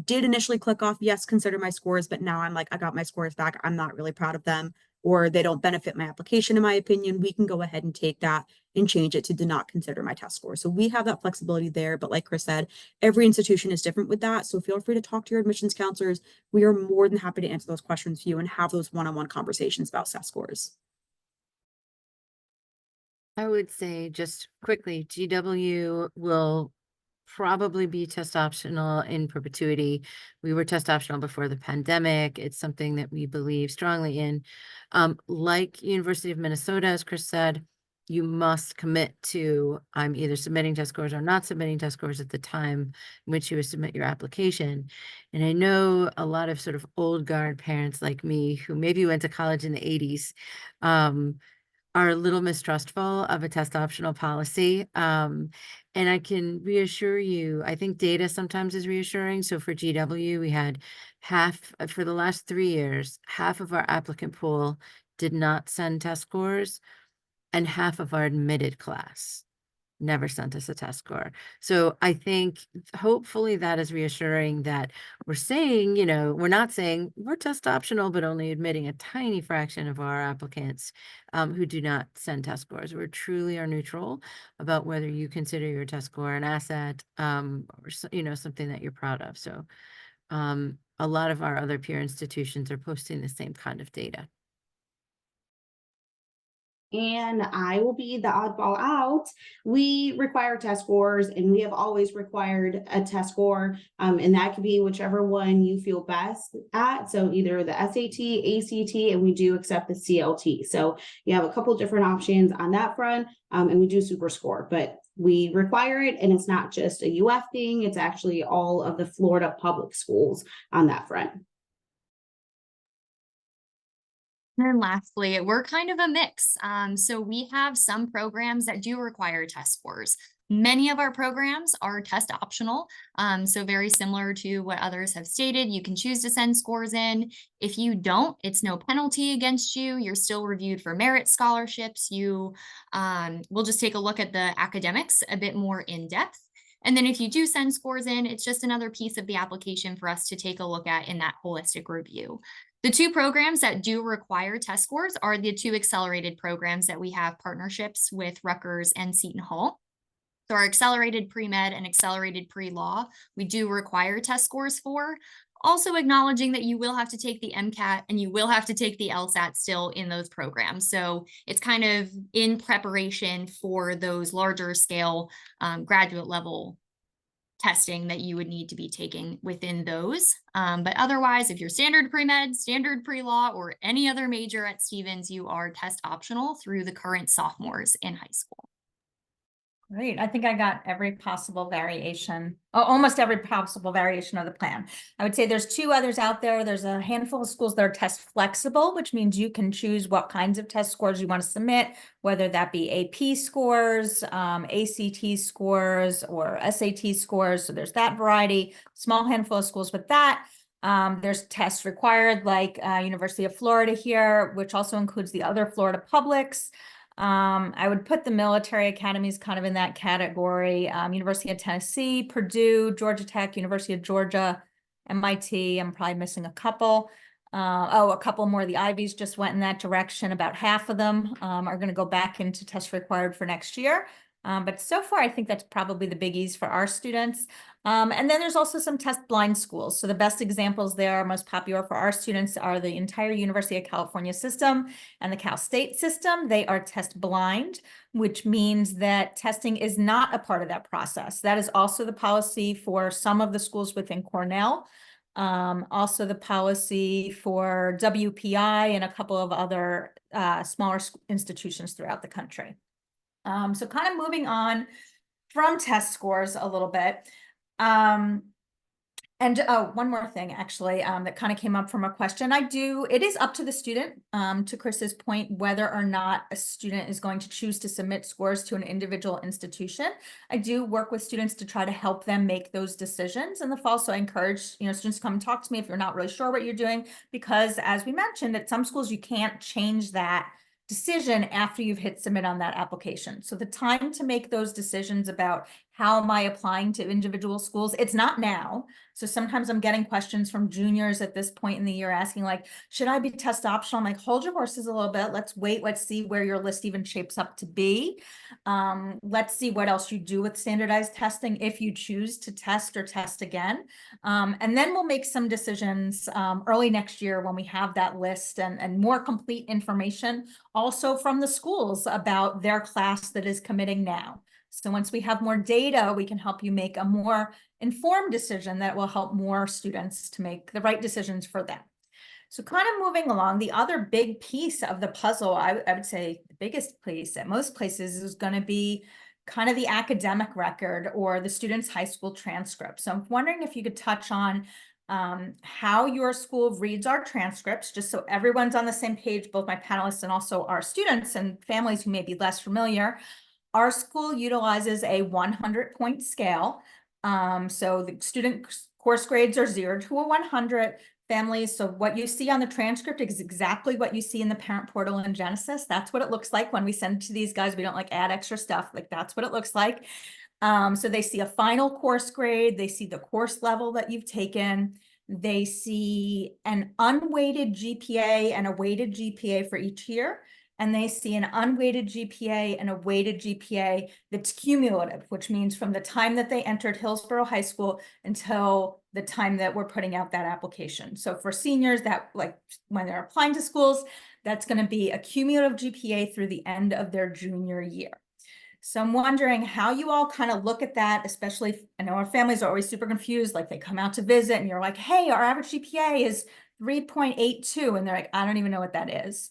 Speaker 4: did initially click off, yes, consider my scores, but now I'm like, I got my scores back. I'm not really proud of them, or they don't benefit my application, in my opinion. We can go ahead and take that and change it to do not consider my test score. So we have that flexibility there. But like Chris said, every institution is different with that. So feel free to talk to your admissions counselors. We are more than happy to answer those questions for you and have those one-on-one conversations about test scores.
Speaker 2: I would say just quickly, GW will probably be test optional in perpetuity. We were test optional before the pandemic. It's something that we believe strongly in. Like University of Minnesota, as Chris said, you must commit to I'm either submitting test scores or not submitting test scores at the time in which you would submit your application. And I know a lot of sort of old guard parents like me who maybe went to college in the 80s, are a little mistrustful of a test optional policy. And I can reassure you, I think data sometimes is reassuring. So for GW, we had for the last 3 years, half of our applicant pool did not send test scores, and half of our admitted class never sent us a test score. So I think hopefully that is reassuring that we're saying, we're not saying we're test optional, but only admitting a tiny fraction of our applicants who do not send test scores. We're truly are neutral about whether you consider your test score an asset or, something that you're proud of. So a lot of our other peer institutions are posting the same kind of data.
Speaker 5: And I will be the oddball out. We require test scores, and we have always required a test score, and that could be whichever one you feel best at. So either the SAT, ACT, and we do accept the CLT. So you have a couple different options on that front, and we do super score, but we require it, and it's not just a UF thing. It's actually all of the Florida public schools on that front.
Speaker 6: And then lastly, we're kind of a mix. So we have some programs that do require test scores. Many of our programs are test optional. So very similar to what others have stated, you can choose to send scores in. If you don't, it's no penalty against you. You're still reviewed for merit scholarships. We'll just take a look at the academics a bit more in depth. And then if you do send scores in, it's just another piece of the application for us to take a look at in that holistic review. The two programs that do require test scores are the two accelerated programs that we have partnerships with Rutgers and Seton Hall. So our accelerated pre-med and accelerated pre-law, we do require test scores for. Also acknowledging that you will have to take the MCAT and you will have to take the LSAT still in those programs. So it's kind of in preparation for those larger scale graduate level testing that you would need to be taking within those. But otherwise, if you're standard pre-med, standard pre-law, or any other major at Stevens, you are test optional through the current sophomores in high school.
Speaker 1: Great. I think I got every possible variation, almost every possible variation of the plan. I would say there's two others out there. There's a handful of schools that are test flexible, which means you can choose what kinds of test scores you want to submit, whether that be AP scores, ACT scores, or SAT scores. So there's that variety, small handful of schools with that. There's tests required like University of Florida here, which also includes the other Florida publics. I would put the military academies kind of in that category. University of Tennessee, Purdue, Georgia Tech, University of Georgia, MIT. I'm probably missing a couple. A couple more of the Ivies just went in that direction. About half of them are going to go back into test required for next year. But so far, I think that's probably the biggies for our students. And then there's also some test blind schools. So the best examples there, most popular for our students, are the entire University of California system and the Cal State system. They are test blind, which means that testing is not a part of that process. That is also the policy for some of the schools within Cornell. Also the policy for WPI and a couple of other smaller institutions throughout the country. So kind of moving on from test scores a little bit. And one more thing, actually, that kind of came up from a question. It is up to the student, to Chris's point, whether or not a student is going to choose to submit scores to an individual institution. I do work with students to try to help them make those decisions in the fall. So I encourage, students to come and talk to me if you're not really sure what you're doing, because as we mentioned, at some schools, you can't change that decision after you've hit submit on that application. So the time to make those decisions about how am I applying to individual schools, it's not now. So sometimes I'm getting questions from juniors at this point in the year asking like, should I be test optional? I'm like, hold your horses a little bit. Let's wait. Let's see where your list even shapes up to be. Let's see what else you do with standardized testing if you choose to test or test again. And then we'll make some decisions early next year when we have that list and more complete information also from the schools about their class that is committing now. So once we have more data, we can help you make a more informed decision that will help more students to make the right decisions for them. So kind of moving along, the other big piece of the puzzle, I would say the biggest piece at most places is going to be kind of the academic record or the student's high school transcript. So I'm wondering if you could touch on how your school reads our transcripts, just so everyone's on the same page, both my panelists and also our students and families who may be less familiar. Our school utilizes a 100-point scale. So the student course grades are 0 to a 100. Families, so what you see on the transcript is exactly what you see in the parent portal in Genesis. That's what it looks like when we send it to these guys. We don't like add extra stuff. Like that's what it looks like. So they see a final course grade. They see the course level that you've taken. They see an unweighted GPA and a weighted GPA for each year. And they see an unweighted GPA and a weighted GPA that's cumulative, which means from the time that they entered Hillsborough High School until the time that we're putting out that application. So for seniors, that like when they're applying to schools, that's going to be a cumulative GPA through the end of their junior year. So I'm wondering how you all kind of look at that, especially I know our families are always super confused, like they come out to visit and you're like, hey, our average GPA is 3.82. And they're like, I don't even know what that is.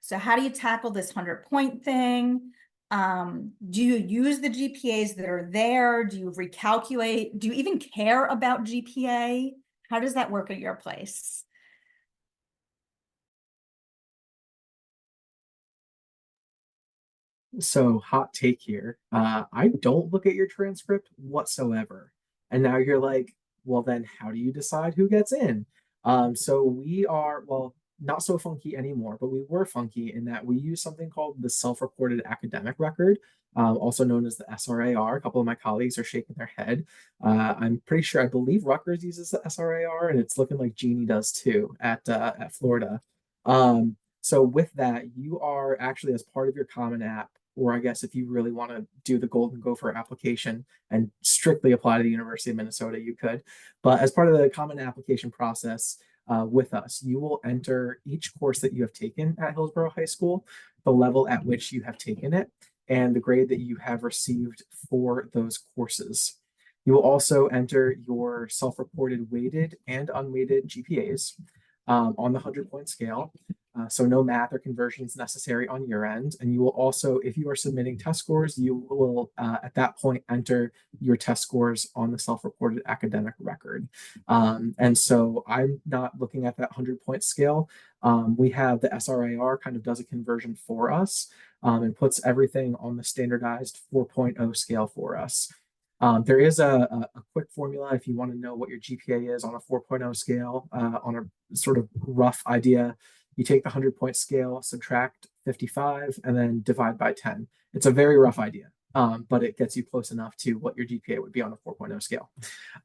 Speaker 1: So how do you tackle this 100-point thing? Do you use the GPAs that are there? Do you recalculate? Do you even care about GPA? How does that work at your place?
Speaker 3: So hot take here. I don't look at your transcript whatsoever. And now you're like, well, then how do you decide who gets in? So we are, well, not so funky anymore, but we were funky in that we use something called the self-reported academic record, also known as the SRAR. A couple of my colleagues are shaking their head. I'm pretty sure, I believe Rutgers uses the SRAR, and it's looking like Jeannie does too at Florida. So with that, you are actually as part of your Common App, or I guess if you really want to do the Golden Gopher application and strictly apply to the University of Minnesota, you could. But as part of the Common Application process with us, you will enter each course that you have taken at Hillsborough High School, the level at which you have taken it, and the grade that you have received for those courses. You will also enter your self-reported weighted and unweighted GPAs on the 100-point scale. So no math or conversions necessary on your end. And you will also, if you are submitting test scores, you will at that point enter your test scores on the self-reported academic record. And so I'm not looking at that 100-point scale. We have the SRAR kind of does a conversion for us and puts everything on the standardized 4.0 scale for us. There is a quick formula if you want to know what your GPA is on a 4.0 scale on a sort of rough idea. You take the 100-point scale, subtract 55, and then divide by 10. It's a very rough idea, but it gets you close enough to what your GPA would be on a 4.0 scale.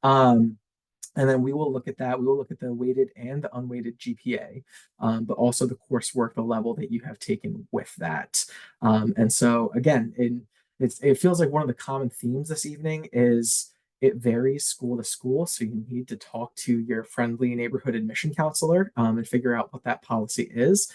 Speaker 3: And then we will look at that. We will look at the weighted and the unweighted GPA, but also the coursework, the level that you have taken with that. And so again, it feels like one of the common themes this evening is it varies school to school. So you need to talk to your friendly neighborhood admission counselor and figure out what that policy is.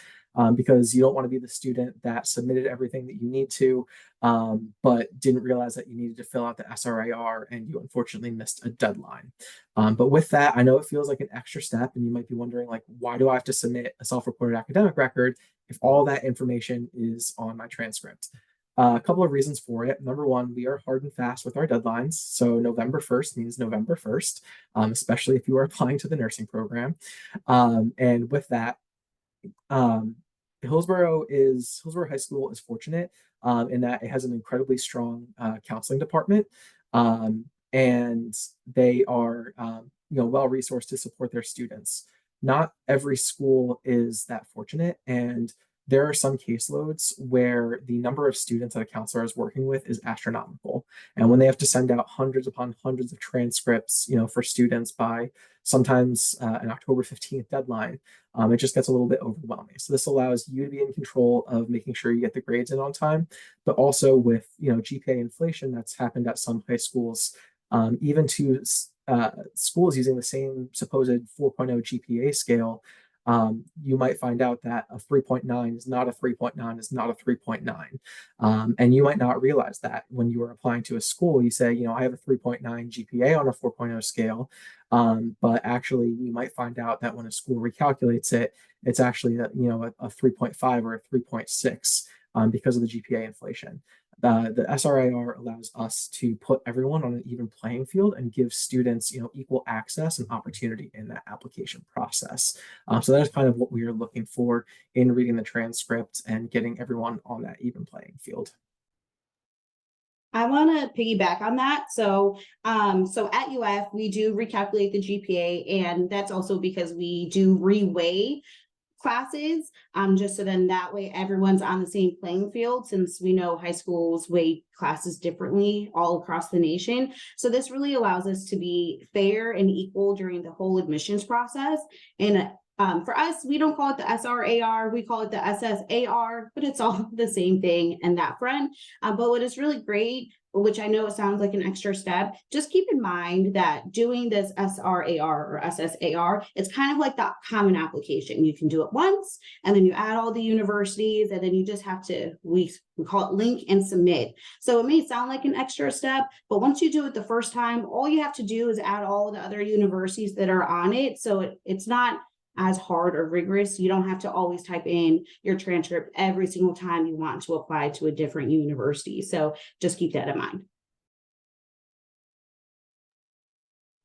Speaker 3: Because you don't want to be the student that submitted everything that you need to, but didn't realize that you needed to fill out the SRAR and you unfortunately missed a deadline. But with that, I know it feels like an extra step and you might be wondering, like, why do I have to submit a self-reported academic record if all that information is on my transcript? A couple of reasons for it. Number one, we are hard and fast with our deadlines. So November 1st means November 1st, especially if you are applying to the nursing program. And with that, um, Hillsborough High School is fortunate in that it has an incredibly strong counseling department, and they are well resourced to support their students. Not every school is that fortunate, and there are some caseloads where the number of students that a counselor is working with is astronomical. And when they have to send out hundreds upon hundreds of transcripts, for students by sometimes an October 15th deadline, it just gets a little bit overwhelming. So this allows you to be in control of making sure you get the grades in on time, but also with GPA inflation that's happened at some high schools, even to schools using the same supposed 4.0 GPA scale, you might find out that a 3.9 is not a 3.9 is not a 3.9. And you might not realize that when you are applying to a school, you say, I have a 3.9 GPA on a 4.0 scale. But actually, you might find out that when a school recalculates it, it's actually a 3.5 or a 3.6 because of the GPA inflation. The SRAR allows us to put everyone on an even playing field and give students equal access and opportunity in that application process. So that is kind of what we are looking for in reading the transcript and getting everyone on that even playing field.
Speaker 5: I want to piggyback on that. So at UF, we do recalculate the GPA, and that's also because we do reweigh classes, just so then that way everyone's on the same playing field, since we know high schools weigh classes differently all across the nation. So this really allows us to be fair and equal during the whole admissions process. And for us, we don't call it the SRAR, we call it the SSAR, but it's all the same thing in that front. But what is really great, which I know it sounds like an extra step, just keep in mind that doing this SRAR or SSAR, it's kind of like that common application. You can do it once, and then you add all the universities, and then you just have to, we call it link and submit. So it may sound like an extra step, but once you do it the first time, all you have to do is add all the other universities that are on it. So it's not as hard or rigorous. You don't have to always type in your transcript every single time you want to apply to a different university. So just keep that in mind.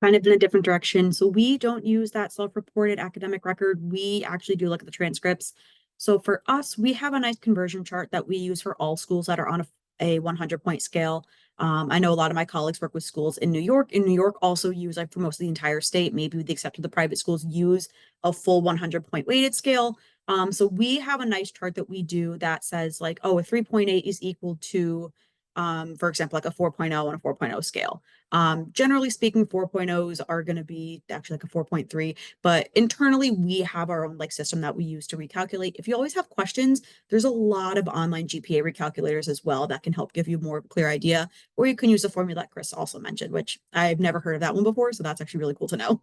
Speaker 4: Kind of in a different direction. So we don't use that self-reported academic record. We actually do look at the transcripts. So for us, we have a nice conversion chart that we use for all schools that are on a 100-point scale. I know a lot of my colleagues work with schools in New York. In New York, also use, like for most of the entire state, maybe with the exception of the private schools, use a full 100-point weighted scale. So we have a nice chart that we do that says like, oh, a 3.8 is equal to, for example, like a 4.0 on a 4.0 scale. Generally speaking, 4.0s are going to be actually like a 4.3, but internally we have our own like system that we use to recalculate. If you always have questions, there's a lot of online GPA recalculators as well that can help give you a more clear idea, or you can use the formula that Chris also mentioned, which I've never heard of that one before. So that's actually really cool to know.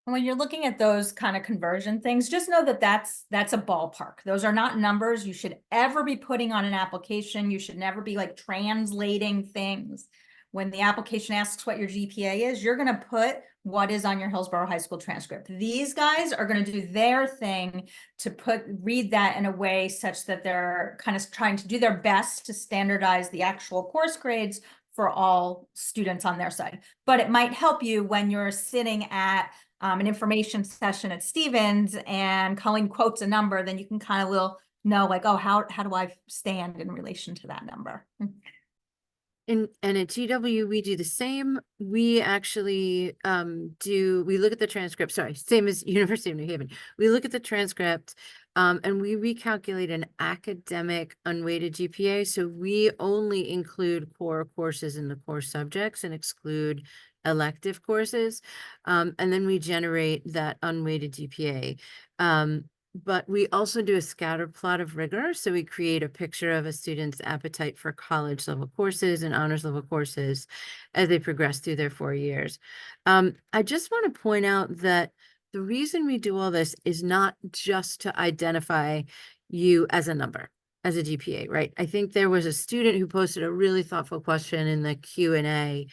Speaker 1: When you're looking at those kind of conversion things, just know that that's a ballpark. Those are not numbers you should ever be putting on an application. You should never be like translating things. When the application asks what your GPA is, you're going to put what is on your Hillsborough High School transcript. These guys are going to do their thing to read that in a way such that they're kind of trying to do their best to standardize the actual course grades for all students on their side. But it might help you when you're sitting at an information session at Stevens and Colleen quotes a number, then you can kind of know like, oh, how do I stand in relation to that number?
Speaker 2: And at GW, we do the same. We actually we look at the transcript, sorry, same as University of New Haven. We look at the transcript and we recalculate an academic unweighted GPA. So we only include core courses in the core subjects and exclude elective courses. And then we generate that unweighted GPA. But we also do a scatter plot of rigor. So we create a picture of a student's appetite for college level courses and honors level courses as they progress through their 4 years. I just want to point out that the reason we do all this is not just to identify you as a number, as a GPA, right? I think there was a student who posted a really thoughtful question in the Q&A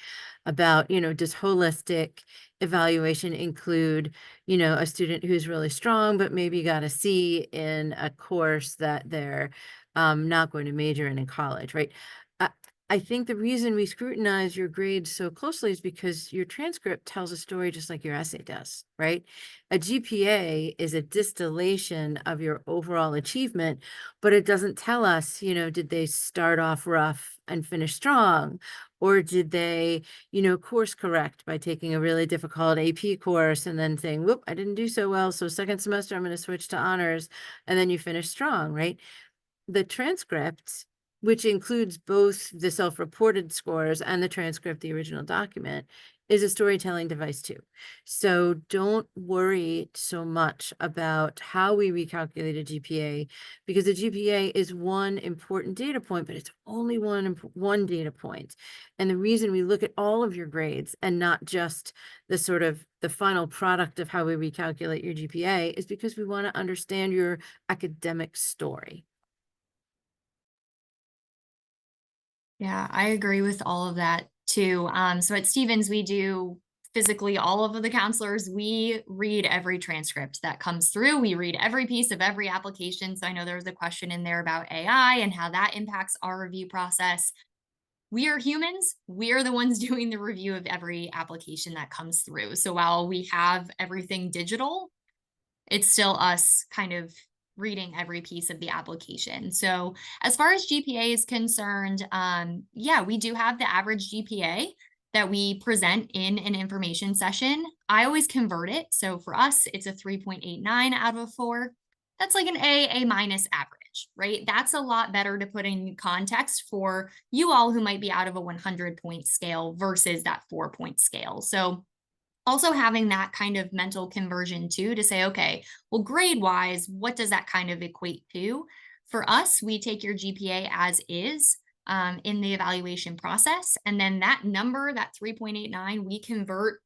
Speaker 2: about, does holistic evaluation include, a student who's really strong, but maybe got a C in a course that they're not going to major in college, right? I think the reason we scrutinize your grades so closely is because your transcript tells a story just like your essay does, right? A GPA is a distillation of your overall achievement, but it doesn't tell us, did they start off rough and finish strong? Or did they, course correct by taking a really difficult AP course and then saying, whoop, I didn't do so well. So second semester, I'm going to switch to honors. And then you finish strong, right? The transcript, which includes both the self-reported scores and the transcript, the original document, is a storytelling device too. So don't worry so much about how we recalculate a GPA, because the GPA is one important data point, but it's only one data point. And the reason we look at all of your grades and not just the final product of how we recalculate your GPA is because we want to understand your academic story.
Speaker 6: Yeah, I agree with all of that too. So at Stevens, we do physically all of the counselors, we read every transcript that comes through. We read every piece of every application. So I know there was a question in there about AI and how that impacts our review process. We are humans. We are the ones doing the review of every application that comes through. So while we have everything digital, it's still us kind of reading every piece of the application. So as far as GPA is concerned, yeah, we do have the average GPA that we present in an information session. I always convert it. So for us, it's a 3.89 out of 4. That's like an A minus average, right? That's a lot better to put in context for you all who might be out of a 100-point scale versus that 4-point scale. So also having that kind of mental conversion too, to say, okay, well, grade wise, what does that kind of equate to? For us, we take your GPA as is in the evaluation process. And then that number, that 3.89, we convert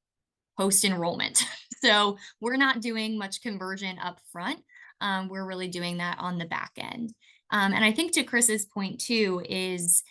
Speaker 6: post enrollment. So we're not doing much conversion up front. We're really doing that on the back end. And I think to Chris's point too is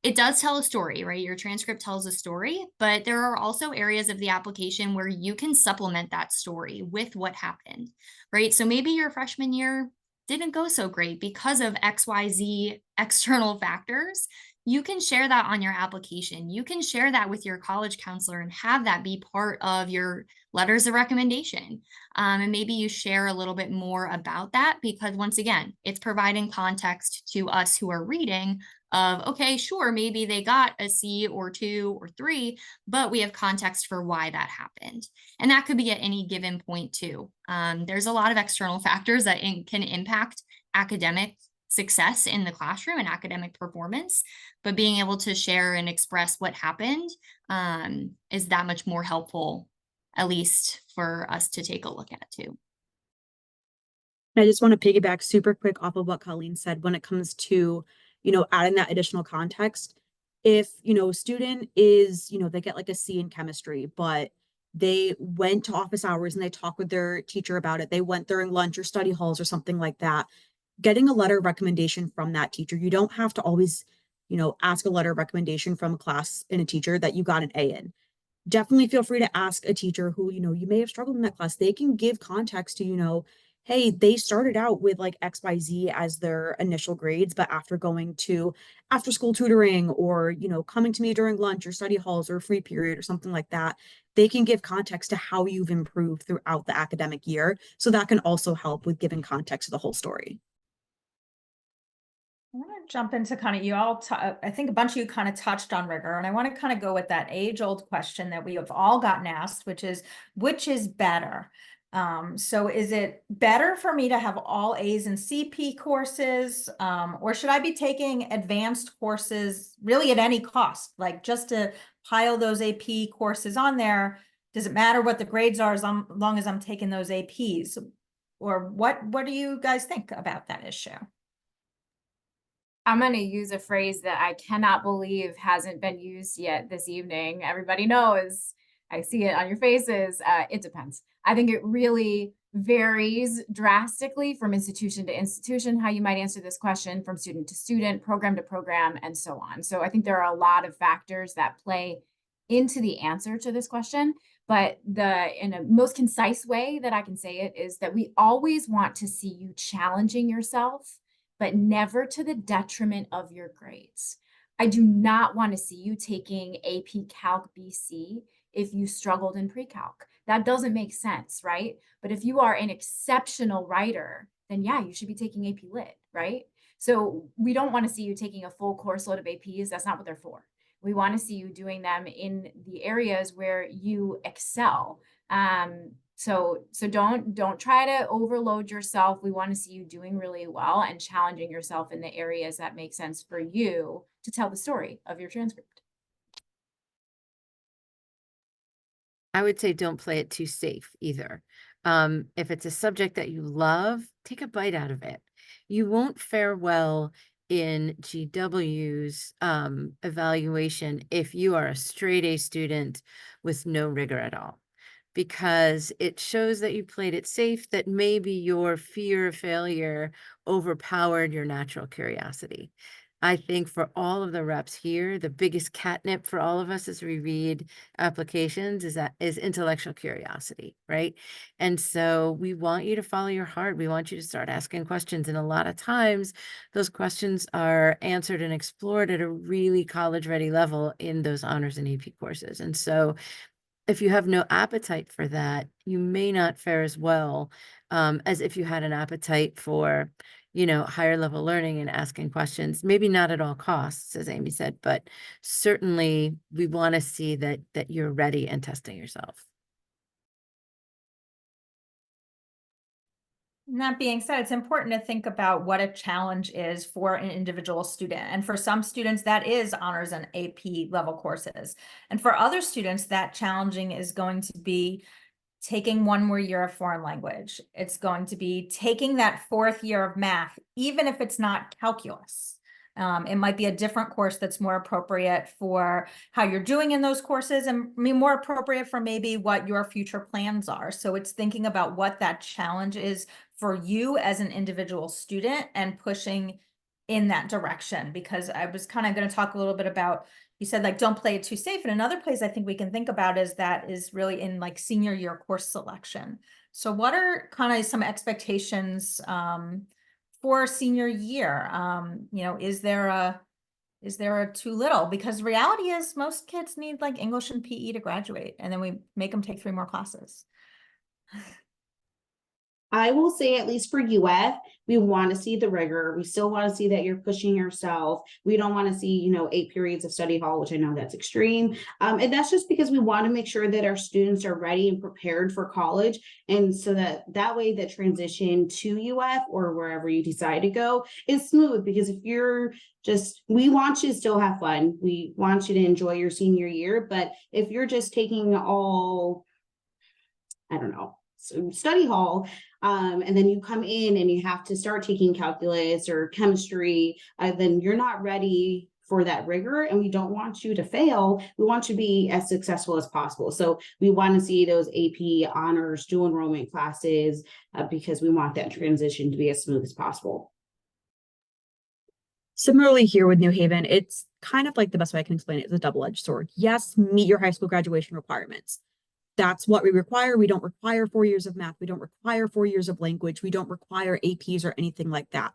Speaker 6: it does tell a story, right? Your transcript tells a story, but there are also areas of the application where you can supplement that story with what happened, right? So maybe your freshman year didn't go so great because of XYZ external factors. You can share that on your application. You can share that with your college counselor and have that be part of your letters of recommendation. And maybe you share a little bit more about that because once again, it's providing context to us who are reading of, okay, sure, maybe they got a C or 2 or 3, but we have context for why that happened. And that could be at any given point too. There's a lot of external factors that can impact academic success in the classroom and academic performance, but being able to share and express what happened is that much more helpful, at least for us to take a look at too.
Speaker 4: I just want to piggyback super quick off of what Colleen said when it comes to, adding that additional context. If, a student is, they get like a C in chemistry, but they went to office hours and they talked with their teacher about it. They went during lunch or study halls or something like that. Getting a letter of recommendation from that teacher. You don't have to always, ask a letter of recommendation from a class and a teacher that you got an A in. Definitely feel free to ask a teacher who, you may have struggled in that class. They can give context to, hey, they started out with like XYZ as their initial grades, but after going to after school tutoring or, coming to me during lunch or study halls or a free period or something like that, they can give context to how you've improved throughout the academic year. So that can also help with giving context to the whole story.
Speaker 1: I want to jump into kind of you all, I think a bunch of you kind of touched on rigor, and I want to kind of go with that age-old question that we have all gotten asked, which is better? So is it better for me to have all A's in CP courses, or should I be taking advanced courses really at any cost, like just to pile those AP courses on there? Does it matter what the grades are as long as I'm taking those APs? Or what do you guys think about that issue?
Speaker 7: I'm going to use a phrase that I cannot believe hasn't been used yet this evening. Everybody knows, I see it on your faces. It depends. I think it really varies drastically from institution to institution, how you might answer this question, from student to student, program to program, and so on. So I think there are a lot of factors that play into the answer to this question. But in a most concise way that I can say it is that we always want to see you challenging yourself but never to the detriment of your grades. I do not want to see you taking AP Calc BC if you struggled in pre-calc. That doesn't make sense, right? But if you are an exceptional writer, then yeah, you should be taking AP Lit, right? So we don't want to see you taking a full course load of APs. That's not what they're for. We want to see you doing them in the areas where you excel. So don't try to overload yourself. We want to see you doing really well and challenging yourself in the areas that make sense for you to tell the story of your transcript.
Speaker 2: I would say don't play it too safe either. If it's a subject that you love, take a bite out of it. You won't fare well in GW's evaluation if you are a straight A student with no rigor at all, because it shows that you played it safe, that maybe your fear of failure overpowered your natural curiosity. I think for all of the reps here, the biggest catnip for all of us as we read applications is intellectual curiosity, right? And so we want you to follow your heart. We want you to start asking questions. And a lot of times those questions are answered and explored at a really college-ready level in those honors and AP courses. And so if you have no appetite for that, you may not fare as well as if you had an appetite for, higher level learning and asking questions. Maybe not at all costs, as Amy said, but certainly we want to see that you're ready and testing yourself.
Speaker 1: And that being said, it's important to think about what a challenge is for an individual student. And for some students, that is honors and AP level courses. And for other students, that challenging is going to be taking one more year of foreign language. It's going to be taking that fourth year of math, even if it's not calculus. It might be a different course that's more appropriate for how you're doing in those courses, and more appropriate for maybe what your future plans are. So it's thinking about what that challenge is for you as an individual student and pushing in that direction. Because I was kind of going to talk a little bit about, you said like, don't play it too safe. And another place I think we can think about is really in like senior year course selection. So what are kind of some expectations for senior year? Is there a too little? Because reality is most kids need like English and PE to graduate, and then we make them take 3 more classes.
Speaker 5: I will say, at least for UF, we want to see the rigor. We still want to see that you're pushing yourself. We don't want to see, 8 periods of study hall, which I know that's extreme. And that's just because we want to make sure that our students are ready and prepared for college. And so that way the transition to UF or wherever you decide to go is smooth. Because if you're we want you to still have fun. We want you to enjoy your senior year. But if you're just taking all, I don't know, study hall, and then you come in and you have to start taking calculus or chemistry, then you're not ready for that rigor, and we don't want you to fail. We want you to be as successful as possible. So we want to see those AP honors dual enrollment classes because we want that transition to be as smooth as possible.
Speaker 4: Similarly here with New Haven, it's kind of like, the best way I can explain it is a double-edged sword. Yes, meet your high school graduation requirements. That's what we require. We don't require 4 years of math. We don't require 4 years of language. We don't require APs or anything like that.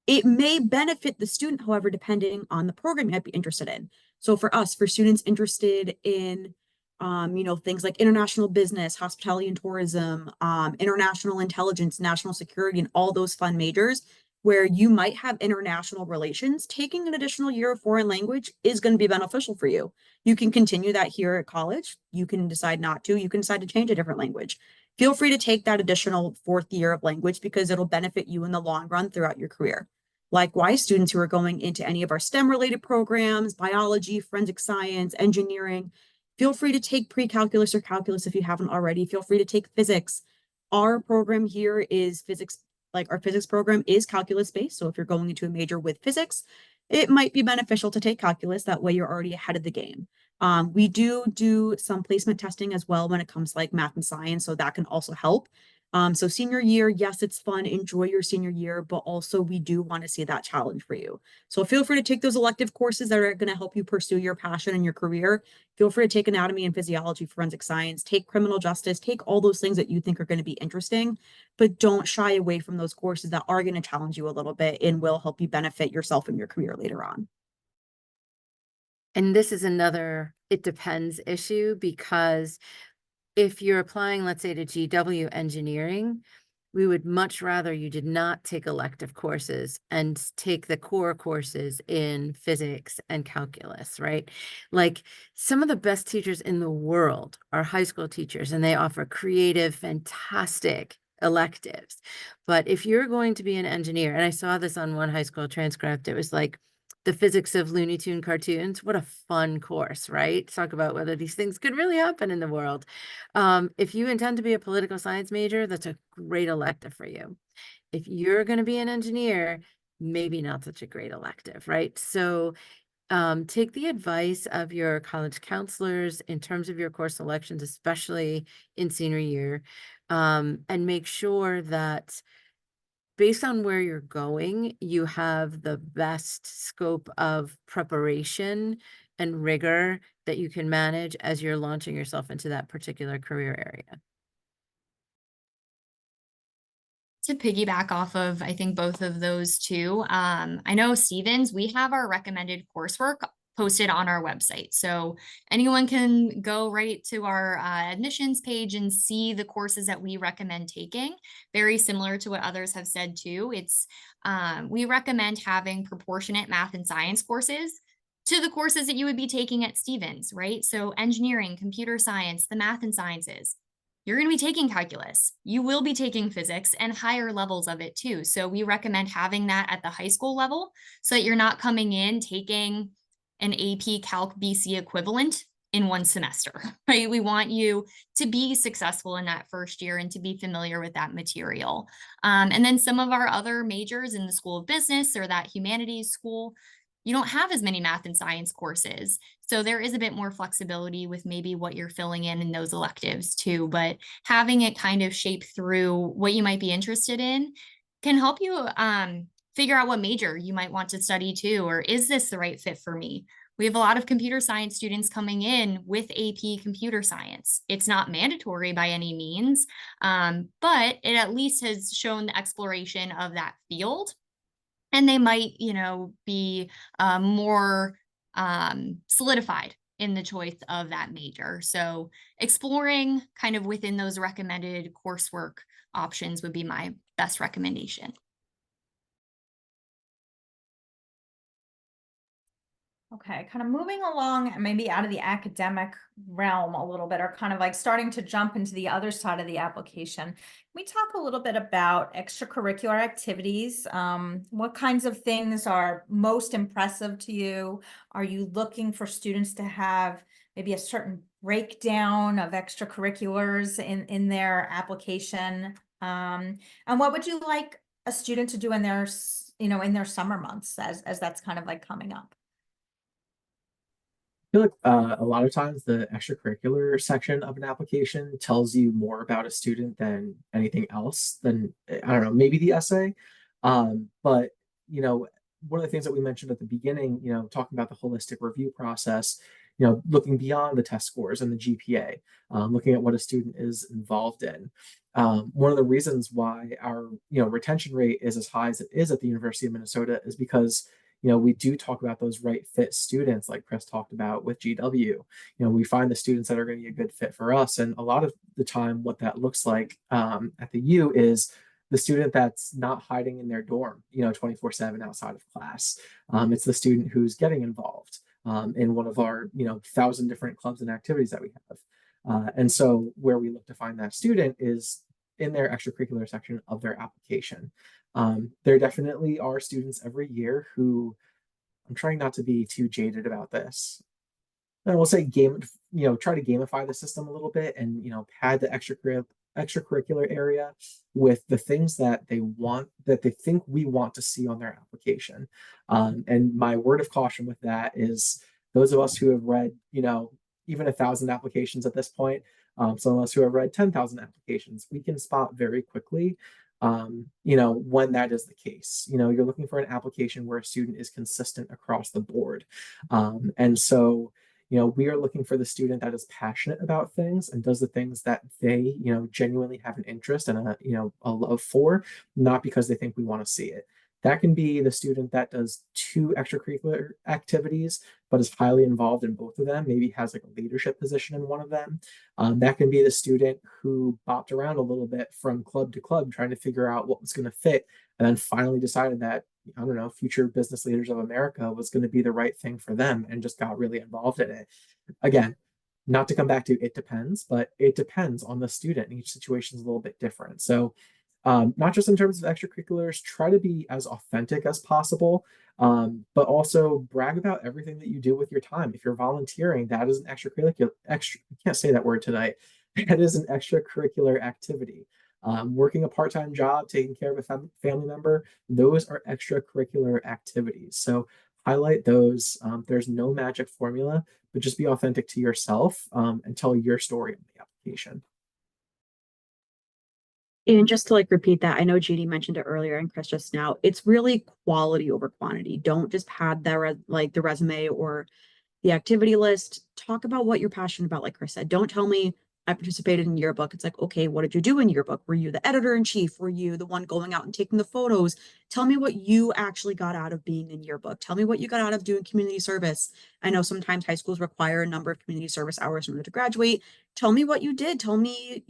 Speaker 4: It may benefit the student, however, depending on the program you might be interested in. So for us, for students interested in, things like international business, hospitality and tourism, international intelligence, national security, and all those fun majors, where you might have international relations, taking an additional year of foreign language is going to be beneficial for you. You can continue that here at college. You can decide not to. You can decide to change a different language. Feel free to take that additional 4th year of language because it'll benefit you in the long run throughout your career. Likewise, students who are going into any of our STEM-related programs, biology, forensic science, engineering, feel free to take pre-calculus or calculus if you haven't already. Feel free to take physics. Our program here is physics. Like, our physics program is calculus based. So if you're going into a major with physics, it might be beneficial to take calculus. That way you're already ahead of the game. We do some placement testing as well when it comes to like math and science. So that can also help. So senior year, yes, it's fun. Enjoy your senior year, but also we do want to see that challenge for you. So feel free to take those elective courses that are going to help you pursue your passion and your career. Feel free to take anatomy and physiology, forensic science, take criminal justice, take all those things that you think are going to be interesting, but don't shy away from those courses that are going to challenge you a little bit and will help you benefit yourself and your career later on.
Speaker 2: And this is another it depends issue, because if you're applying, let's say, to GW engineering, we would much rather you did not take elective courses and take the core courses in physics and calculus, right? Like, some of the best teachers in the world are high school teachers, and they offer creative, fantastic electives. But if you're going to be an engineer, and I saw this on one high school transcript, it was like the physics of Looney Tune cartoons. What a fun course, right? Talk about whether these things could really happen in the world. If you intend to be a political science major, that's a great elective for you. If you're going to be an engineer, maybe not such a great elective, right? So take the advice of your college counselors in terms of your course selections, especially in senior year, and make sure that based on where you're going, you have the best scope of preparation and rigor that you can manage as you're launching yourself into that particular career area.
Speaker 6: To piggyback off of, I think, both of those two, I know Stevens, we have our recommended coursework posted on our website. So anyone can go right to our admissions page and see the courses that we recommend taking. Very similar to what others have said too. It's we recommend having proportionate math and science courses to the courses that you would be taking at Stevens, right? So engineering, computer science, the math and sciences. You're going to be taking calculus. You will be taking physics and higher levels of it too. So we recommend having that at the high school level so that you're not coming in taking an AP Calc BC equivalent in one semester, right? We want you to be successful in that first year and to be familiar with that material. And then some of our other majors in the School of Business or that humanities school, you don't have as many math and science courses. So there is a bit more flexibility with maybe what you're filling in those electives too, but having it kind of shape through what you might be interested in can help you figure out what major you might want to study too, or is this the right fit for me? We have a lot of computer science students coming in with AP computer science. It's not mandatory by any means, but it at least has shown the exploration of that field. And they might, be more solidified in the choice of that major. So exploring kind of within those recommended coursework options would be my best recommendation.
Speaker 1: Okay, kind of moving along, maybe out of the academic realm a little bit, or kind of like starting to jump into the other side of the application. Can we talk a little bit about extracurricular activities? What kinds of things are most impressive to you? Are you looking for students to have maybe a certain breakdown of extracurriculars in their application? And what would you like a student to do in their, in their summer months as that's kind of like coming up?
Speaker 3: I feel like a lot of times the extracurricular section of an application tells you more about a student than anything else, than I don't know, maybe the essay. But one of the things that we mentioned at the beginning, talking about the holistic review process, looking beyond the test scores and the GPA, looking at what a student is involved in. One of the reasons why our retention rate is as high as it is at the University of Minnesota is because we do talk about those right fit students, like Chris talked about with GW. We find the students that are going to be a good fit for us. And a lot of the time, what that looks like at the U is the student that's not hiding in their dorm, 24/7 outside of class. It's the student who's getting involved in one of our, 1,000 different clubs and activities that we have. And so where we look to find that student is in their extracurricular section of their application. There definitely are students every year who, I'm trying not to be too jaded about this, and we'll say try to gamify the system a little bit and, pad the extracurricular area with the things that they think we want to see on their application. And my word of caution with that is those of us who have read, even 1,000 applications at this point, some of us who have read 10,000 applications. We can spot very quickly, when that is the case. You're looking for an application where a student is consistent across the board. And so, we are looking for the student that is passionate about things and does the things that they, genuinely have an interest and a love for, not because they think we want to see it. That can be the student that does 2 extracurricular activities, but is highly involved in both of them, maybe has like a leadership position in one of them. That can be the student who bopped around a little bit from club to club, trying to figure out what was going to fit, and then finally decided that, I don't know, future business leaders of America was going to be the right thing for them and just got really involved in it. Again, not to come back to it depends, but it depends on the student. Each situation is a little bit different. So, not just in terms of extracurriculars, try to be as authentic as possible, but also brag about everything that you do with your time. If you're volunteering, that is an I can't say that word tonight. That is an extracurricular activity. Working a part-time job, taking care of a family member, those are extracurricular activities. So highlight those. There's no magic formula, but just be authentic to yourself, and tell your story on the application.
Speaker 4: And just to repeat that, I know Judy mentioned it earlier and Chris just now, it's really quality over quantity. Don't just pad the resume or the activity list. Talk about what you're passionate about, like Chris said. Don't tell me I participated in yearbook. It's like, okay, what did you do in yearbook? Were you the editor in chief? Were you the one going out and taking the photos? Tell me what you actually got out of being in yearbook. Tell me what you got out of doing community service. I know sometimes high schools require a number of community service hours in order to graduate. Tell me what you did. Tell me,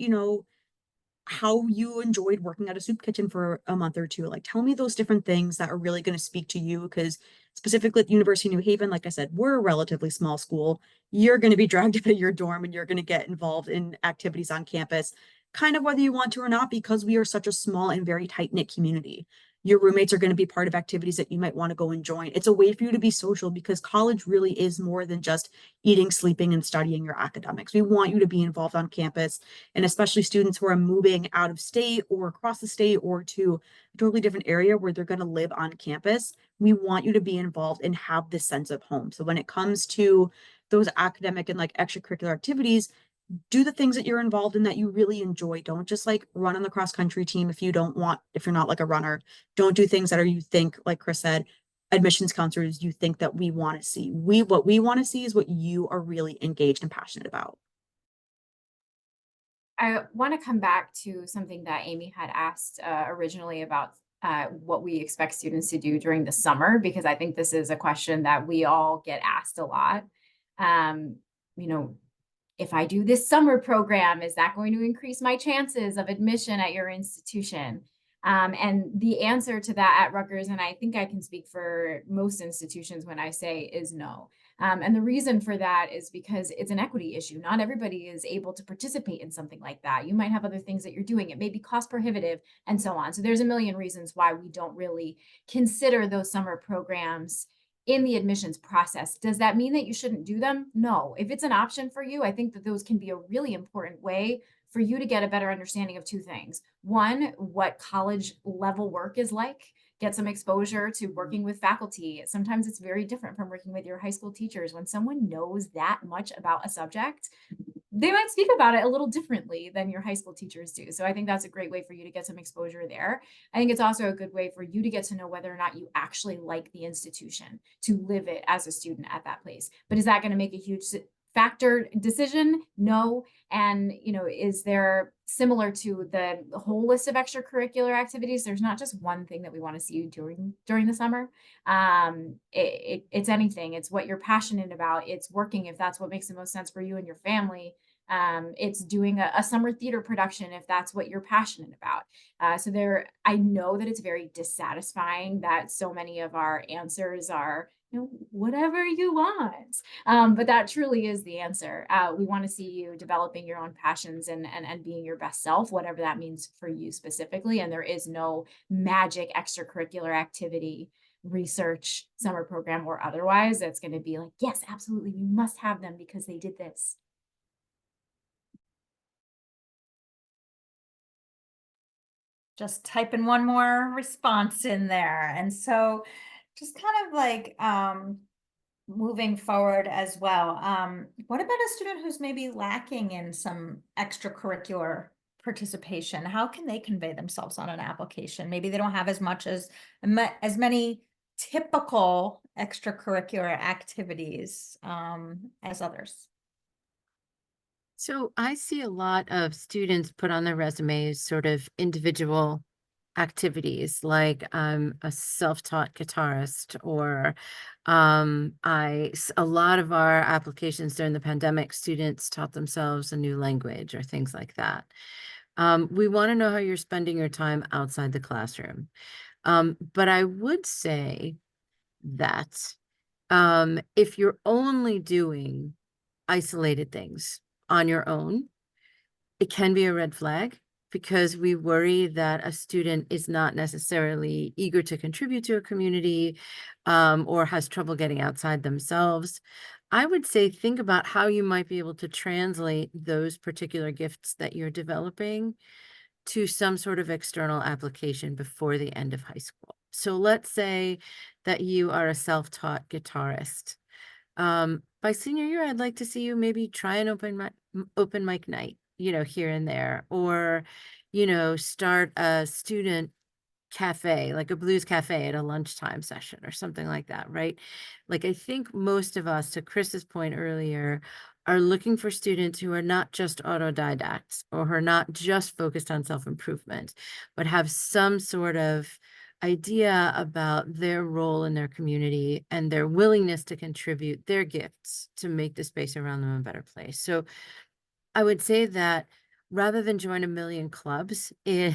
Speaker 4: how you enjoyed working at a soup kitchen for a month or two. Tell me those different things that are really going to speak to you, because specifically at the University of New Haven, like I said, we're a relatively small school. You're going to be dragged out of your dorm and you're going to get involved in activities on campus, kind of whether you want to or not, because we are such a small and very tight-knit community. Your roommates are going to be part of activities that you might want to go and join. It's a way for you to be social, because college really is more than just eating, sleeping, and studying your academics. We want you to be involved on campus, and especially students who are moving out of state or across the state or to a totally different area where they're going to live on campus. We want you to be involved and have this sense of home. So when it comes to those academic and extracurricular activities, do the things that you're involved in that you really enjoy. Don't just run on the cross country team if you're not a runner. Don't do things that are, you think, like Chris said, admissions counselors, you think that we want to see. What we want to see is what you are really engaged and passionate about.
Speaker 7: I want to come back to something that Amy had asked originally about what we expect students to do during the summer, because I think this is a question that we all get asked a lot. You know, if I do this summer program, is that going to increase my chances of admission at your institution? And the answer to that at Rutgers, and I think I can speak for most institutions when I say, is no. And the reason for that is because it's an equity issue. Not everybody is able to participate in something like that. You might have other things that you're doing. It may be cost prohibitive and so on. So there's a million reasons why we don't really consider those summer programs in the admissions process. Does that mean that you shouldn't do them? No. If it's an option for you, I think that those can be a really important way for you to get a better understanding of 2 things. One, what college level work is like. Get some exposure to working with faculty. Sometimes it's very different from working with your high school teachers. When someone knows that much about a subject, they might speak about it a little differently than your high school teachers do. So I think that's a great way for you to get some exposure there. I think it's also a good way for you to get to know whether or not you actually like the institution, to live it as a student at that place. But is that going to make a huge factor decision? No. And, is there, similar to the whole list of extracurricular activities, there's not just one thing that we want to see you during the summer. It's anything. It's what you're passionate about. It's working if that's what makes the most sense for you and your family. It's doing a summer theater production if that's what you're passionate about. I know that it's very dissatisfying that so many of our answers are, whatever you want. But that truly is the answer. We want to see you developing your own passions and being your best self, whatever that means for you specifically. And there is no magic extracurricular activity, research, summer program, or otherwise that's going to be like, yes, absolutely, you must have them because they did this.
Speaker 1: Just typing one more response in there. And so just kind of moving forward as well, what about a student who's maybe lacking in some extracurricular participation? How can they convey themselves on an application? Maybe they don't have as many typical extracurricular activities as others.
Speaker 2: So I see a lot of students put on their resumes sort of individual activities, like I'm a self-taught guitarist, or a lot of our applications during the pandemic, students taught themselves a new language or things like that. We want to know how you're spending your time outside the classroom. But I would say that if you're only doing isolated things on your own, it can be a red flag, because we worry that a student is not necessarily eager to contribute to a community, or has trouble getting outside themselves. I would say think about how you might be able to translate those particular gifts that you're developing to some sort of external application before the end of high school. So let's say that you are a self-taught guitarist. By senior year, I'd like to see you maybe try an open mic night, here and there, or, start a student cafe, like a blues cafe at a lunchtime session or something like that, right? Like, I think most of us, to Chris's point earlier, are looking for students who are not just autodidacts, or who are not just focused on self-improvement, but have some sort of idea about their role in their community and their willingness to contribute their gifts to make the space around them a better place. So I would say that rather than join a million clubs in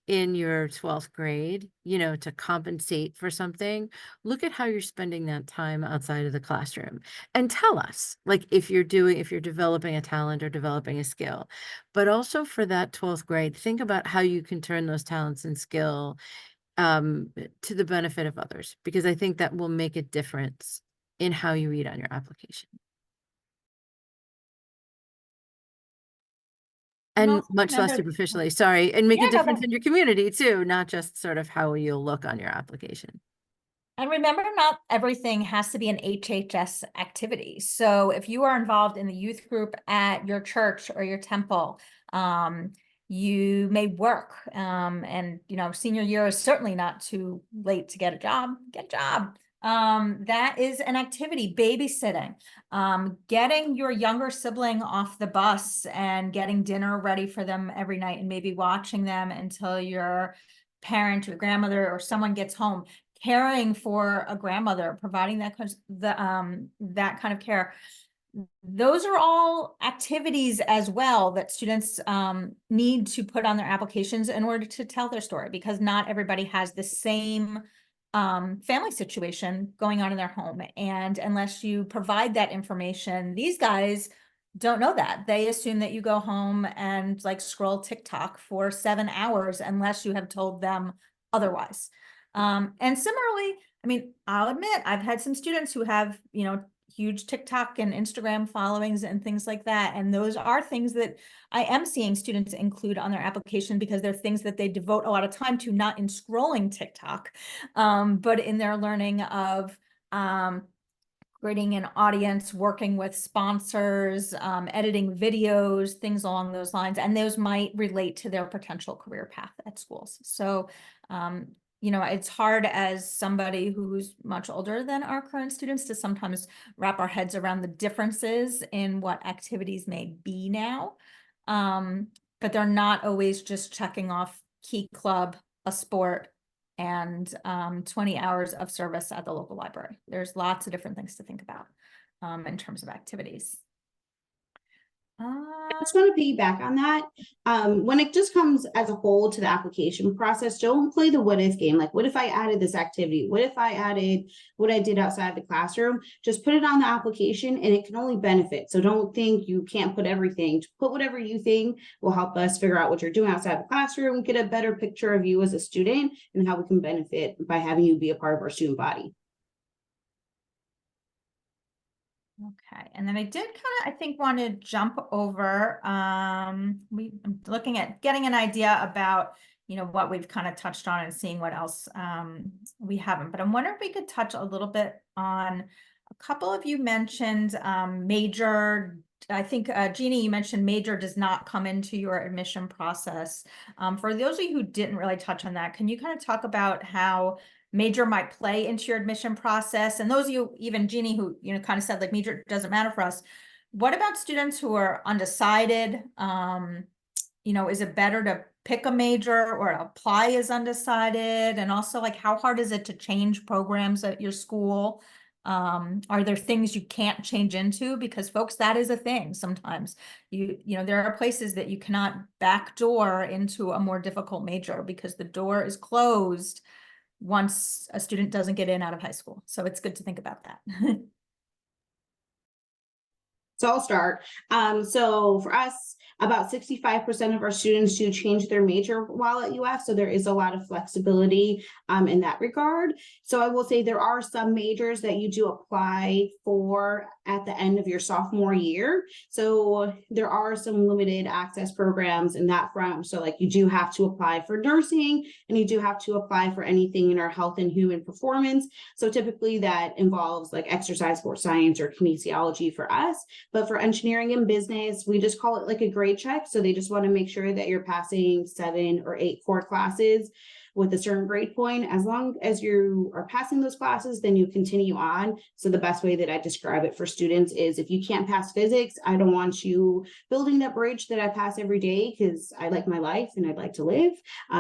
Speaker 2: your 12th grade, to compensate for something, look at how you're spending that time outside of the classroom, and tell us, like, if you're developing a talent or developing a skill. But also for that 12th grade, think about how you can turn those talents and skill to the benefit of others, because I think that will make a difference in how you read on your application. And
Speaker 1: also
Speaker 2: much less
Speaker 1: remember-
Speaker 2: superficially, sorry, and make
Speaker 1: Yeah,
Speaker 2: a
Speaker 1: no,
Speaker 2: difference
Speaker 1: that-
Speaker 2: in your community too, not just sort of how you'll look on your application.
Speaker 1: And remember, not everything has to be an HHS activity. So if you are involved in the youth group at your church or your temple, you may work. And senior year is certainly not too late to get a job. Get a job. That is an activity. Babysitting, getting your younger sibling off the bus and getting dinner ready for them every night, and maybe watching them until your parent or grandmother or someone gets home. Caring for a grandmother, providing that kind of care. Those are all activities as well that students need to put on their applications in order to tell their story, because not everybody has the same family situation going on in their home. And unless you provide that information, these guys don't know that. They assume that you go home and like scroll TikTok for 7 hours unless you have told them otherwise. And similarly, I mean, I'll admit, I've had some students who have, huge TikTok and Instagram followings and things like that. And those are things that I am seeing students include on their application, because they're things that they devote a lot of time to, not in scrolling TikTok, but in their learning of creating an audience, working with sponsors, editing videos, things along those lines. And those might relate to their potential career path at schools. So, it's hard as somebody who's much older than our current students to sometimes wrap our heads around the differences in what activities may be now. But they're not always just checking off key club, a sport, and 20 hours of service at the local library. There's lots of different things to think about in terms of activities.
Speaker 5: I just want to piggyback on that. When it just comes as a whole to the application process, don't play the what if game. Like, what if I added this activity? What if I added what I did outside the classroom? Just put it on the application, and it can only benefit. So don't think you can't put everything. Put whatever you think will help us figure out what you're doing outside the classroom, get a better picture of you as a student, and how we can benefit by having you be a part of our student body.
Speaker 1: Okay, and then I did I think, want to jump over, I'm looking at getting an idea about, what we've kind of touched on and seeing what else we haven't. But I'm wondering if we could touch a little bit on A couple of you mentioned major. I think Jeannie, you mentioned major does not come into your admission process. For those of you who didn't really touch on that, can you kind of talk about how major might play into your admission process? And those of you, even Jeannie, who kind of said like major doesn't matter for us. What about students who are undecided? Is it better to pick a major or apply as undecided? And also, like, how hard is it to change programs at your school? Are there things you can't change into? Because folks, that is a thing sometimes. There are places that you cannot backdoor into a more difficult major because the door is closed once a student doesn't get in out of high school. So it's good to think about that.
Speaker 5: So I'll start. So for us, about 65% of our students do change their major while at UF. So there is a lot of flexibility in that regard. So I will say there are some majors that you do apply for at the end of your sophomore year. So there are some limited access programs in that front. So like you do have to apply for nursing and you do have to apply for anything in our health and human performance. So typically that involves like exercise, sports science, or kinesiology for us. But for engineering and business, we just call it like a grade check. So they just want to make sure that you're passing 7 or 8 core classes with a certain grade point. As long as you are passing those classes, then you continue on. So the best way that I describe it for students is if you can't pass physics, I don't want you building that bridge that I pass every day because I like my life and I'd like to live.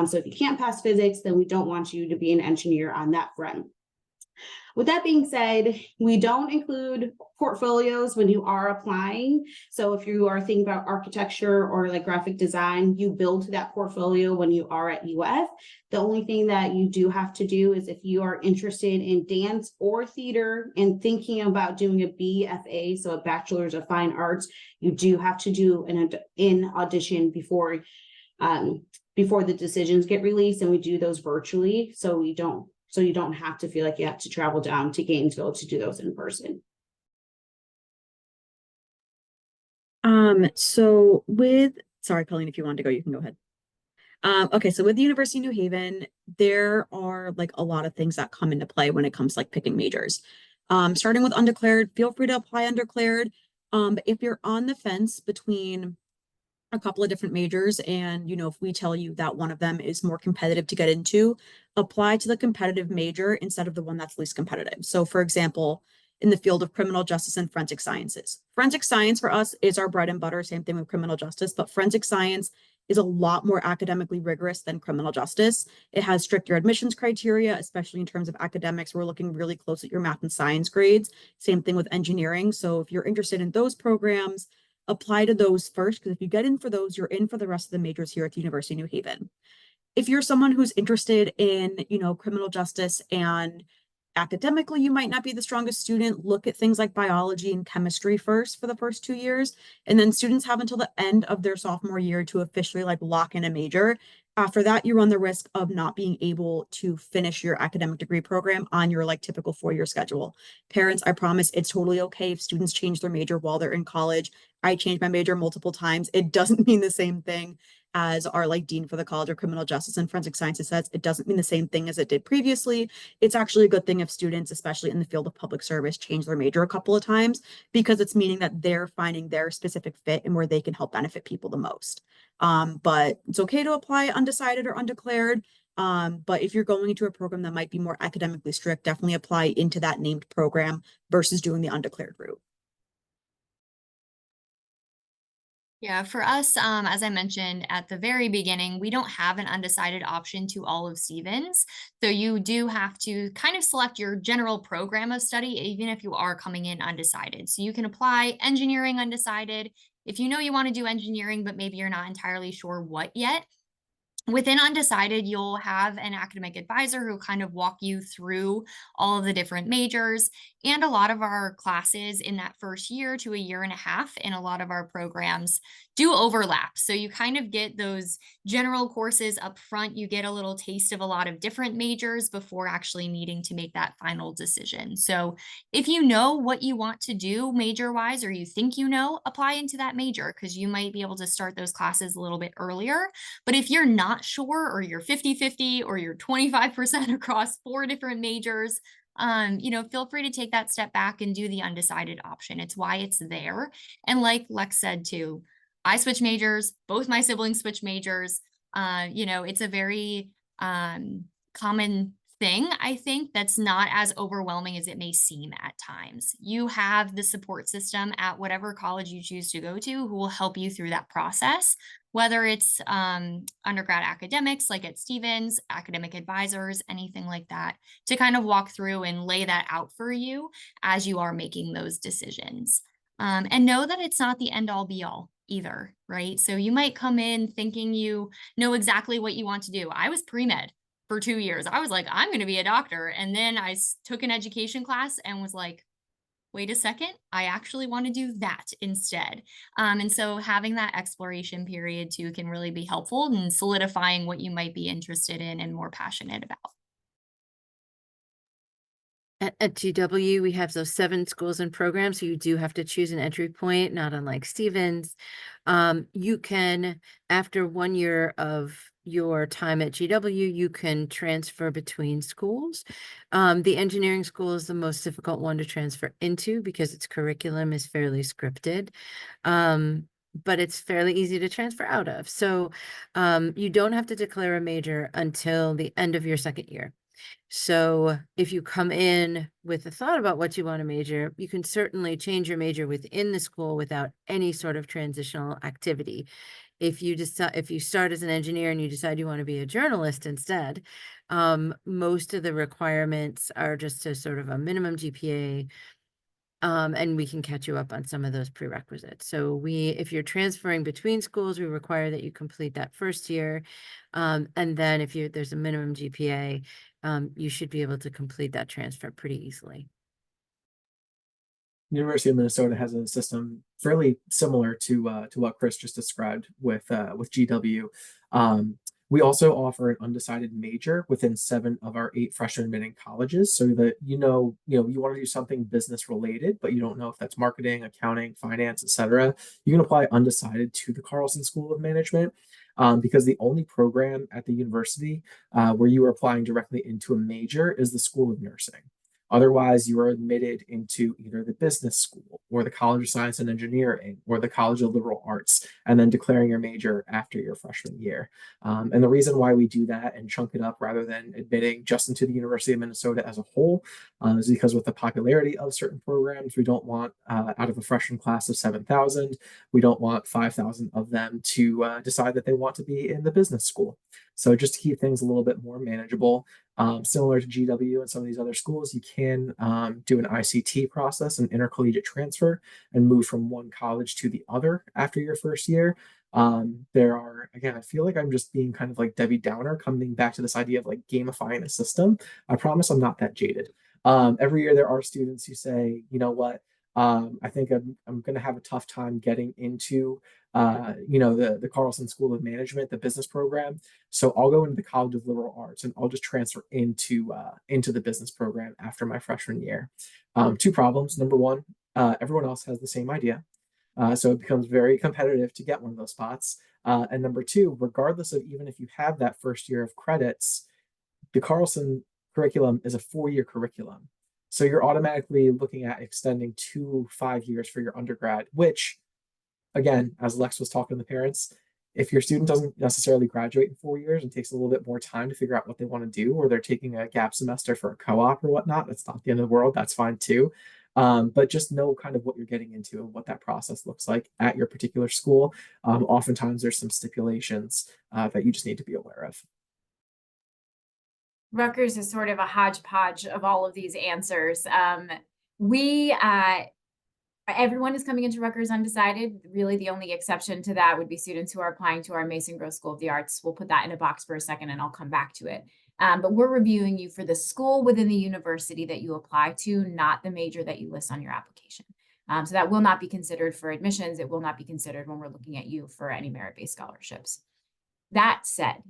Speaker 5: So if you can't pass physics, then we don't want you to be an engineer on that front. With that being said, we don't include portfolios when you are applying. So if you are thinking about architecture or like graphic design, you build that portfolio when you are at UF. The only thing that you do have to do is if you are interested in dance or theater and thinking about doing a BFA, so a Bachelor's of Fine Arts, you do have to do an audition before the decisions get released, and we do those virtually. So you don't have to feel like you have to travel down to Gainesville to do those in person.
Speaker 4: Sorry, Colleen, if you wanted to go, you can go ahead. Okay, so with the University of New Haven, there are like a lot of things that come into play when it comes to like picking majors. Starting with undeclared, feel free to apply undeclared. But if you're on the fence between a couple of different majors and if we tell you that one of them is more competitive to get into, apply to the competitive major instead of the one that's least competitive. So for example, in the field of criminal justice and forensic sciences, forensic science for us is our bread and butter, same thing with criminal justice, but forensic science is a lot more academically rigorous than criminal justice. It has stricter admissions criteria, especially in terms of academics. We're looking really close at your math and science grades. Same thing with engineering. So if you're interested in those programs, apply to those first, because if you get in for those, you're in for the rest of the majors here at the University of New Haven. If you're someone who's interested in, criminal justice and academically, you might not be the strongest student, look at things like biology and chemistry first for the first 2 years. And then students have until the end of their sophomore year to officially like lock in a major. After that, you run the risk of not being able to finish your academic degree program on your like typical 4-year schedule. Parents, I promise it's totally okay if students change their major while they're in college. I changed my major multiple times. It doesn't mean the same thing as our like dean for the College of Criminal Justice and Forensic Sciences says. It doesn't mean the same thing as it did previously. It's actually a good thing if students, especially in the field of public service, change their major a couple of times, because it's meaning that they're finding their specific fit and where they can help benefit people the most. But it's okay to apply undecided or undeclared. But if you're going into a program that might be more academically strict, definitely apply into that named program versus doing the undeclared route.
Speaker 6: Yeah, for us, as I mentioned at the very beginning, we don't have an undecided option to all of Stevens. So you do have to kind of select your general program of study, even if you are coming in undecided. So you can apply engineering undecided. If you know you want to do engineering, but maybe you're not entirely sure what yet, within undecided, you'll have an academic advisor who kind of walk you through all of the different majors. And a lot of our classes in that first year to a year and a half in a lot of our programs do overlap. So you kind of get those general courses up front. You get a little taste of a lot of different majors before actually needing to make that final decision. So if you know what you want to do major-wise, or you think apply into that major, because you might be able to start those classes a little bit earlier. But if you're not sure, or you're 50-50, or you're 25% across 4 different majors, feel free to take that step back and do the undecided option. It's why it's there. And like Lex said too, I switched majors, both my siblings switched majors. It's a very common thing, I think, that's not as overwhelming as it may seem at times. You have the support system at whatever college you choose to go to who will help you through that process, whether it's undergrad academics like at Stevens, academic advisors, anything like that, to kind of walk through and lay that out for you as you are making those decisions. And know that it's not the end all be all either, right? So you might come in thinking you know exactly what you want to do. I was pre-med for 2 years. I was like, I'm going to be a doctor. And then I took an education class and was like, wait a second, I actually want to do that instead. And so having that exploration period too can really be helpful in solidifying what you might be interested in and more passionate about.
Speaker 2: At GW, we have those 7 schools and programs, so you do have to choose an entry point, not unlike Stevens. You can, after 1 year of your time at GW, you can transfer between schools. The engineering school is the most difficult one to transfer into because its curriculum is fairly scripted. But it's fairly easy to transfer out of. So you don't have to declare a major until the end of your 2nd year. So if you come in with a thought about what you want to major, you can certainly change your major within the school without any sort of transitional activity. If you start as an engineer and you decide you want to be a journalist instead, most of the requirements are just a sort of a minimum GPA. And we can catch you up on some of those prerequisites. So if you're transferring between schools, we require that you complete that 1st year. And then if there's a minimum GPA, you should be able to complete that transfer pretty easily.
Speaker 3: University of Minnesota has a system fairly similar to what Chris just described with GW. We also offer an undecided major within 7 of our 8 freshman admitting colleges, so that you want to do something business related, but you don't know if that's marketing, accounting, finance, etc. You can apply undecided to the Carlson School of Management. Because the only program at the university where you are applying directly into a major is the School of Nursing. Otherwise, you are admitted into either the business school or the College of Science and Engineering or the College of Liberal Arts, and then declaring your major after your freshman year. And the reason why we do that and chunk it up rather than admitting just into the University of Minnesota as a whole is because with the popularity of certain programs, we don't want, out of a freshman class of 7,000, we don't want 5,000 of them to decide that they want to be in the business school. So just to keep things a little bit more manageable, similar to GW and some of these other schools, you can do an ICT process, an intercollegiate transfer, and move from one college to the other after your 1st year. Again, I feel like I'm just being kind of like Debbie Downer, coming back to this idea of like gamifying a system. I promise I'm not that jaded. Every year there are students who say, you know what, I think I'm going to have a tough time getting into the Carlson School of Management, the business program. So I'll go into the College of Liberal Arts and I'll just transfer into the business program after my freshman year. 2 problems. Number 1, everyone else has the same idea. So it becomes very competitive to get one of those spots. And number 2, regardless of even if you have that 1st year of credits, the Carlson curriculum is a 4-year curriculum. So you're automatically looking at extending to 5 years for your undergrad, which, again, as Lex was talking to the parents, if your student doesn't necessarily graduate in 4 years and takes a little bit more time to figure out what they want to do, or they're taking a gap semester for a co-op or whatnot, that's not the end of the world. That's fine too. But just know kind of what you're getting into and what that process looks like at your particular school. Oftentimes there's some stipulations that you just need to be aware of.
Speaker 7: Rutgers is sort of a hodgepodge of all of these answers. Everyone is coming into Rutgers undecided. Really, the only exception to that would be students who are applying to our Mason Gross School of the Arts. We'll put that in a box for a second and I'll come back to it. But we're reviewing you for the school within the university that you apply to, not the major that you list on your application. So that will not be considered for admissions. It will not be considered when we're looking at you for any merit-based scholarships. That said,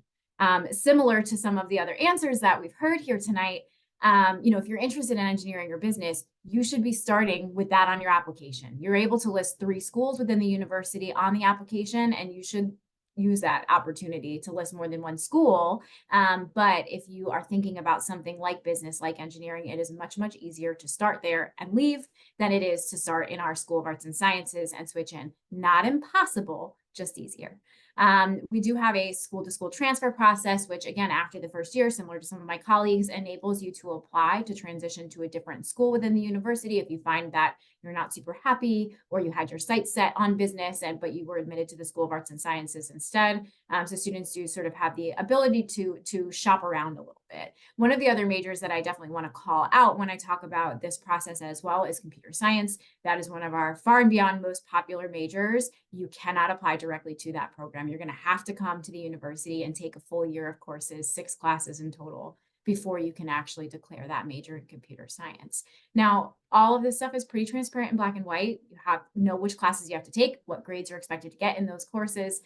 Speaker 7: similar to some of the other answers that we've heard here tonight, if you're interested in engineering or business, you should be starting with that on your application. You're able to list 3 schools within the university on the application, and you should use that opportunity to list more than one school. But if you are thinking about something like business, like engineering, it is much, much easier to start there and leave than it is to start in our School of Arts and Sciences and switch in. Not impossible, just easier. We do have a school-to-school transfer process, which again, after the first year, similar to some of my colleagues, enables you to apply to transition to a different school within the university if you find that you're not super happy, or you had your sights set on business but you were admitted to the School of Arts and Sciences instead. So students do sort of have the ability to shop around a little bit. One of the other majors that I definitely want to call out when I talk about this process as well is computer science. That is one of our far and beyond most popular majors. You cannot apply directly to that program. You're going to have to come to the university and take a full year of courses, 6 classes in total, before you can actually declare that major in computer science. Now, all of this stuff is pretty transparent in black and white. You know which classes you have to take, what grades you're expected to get in those courses,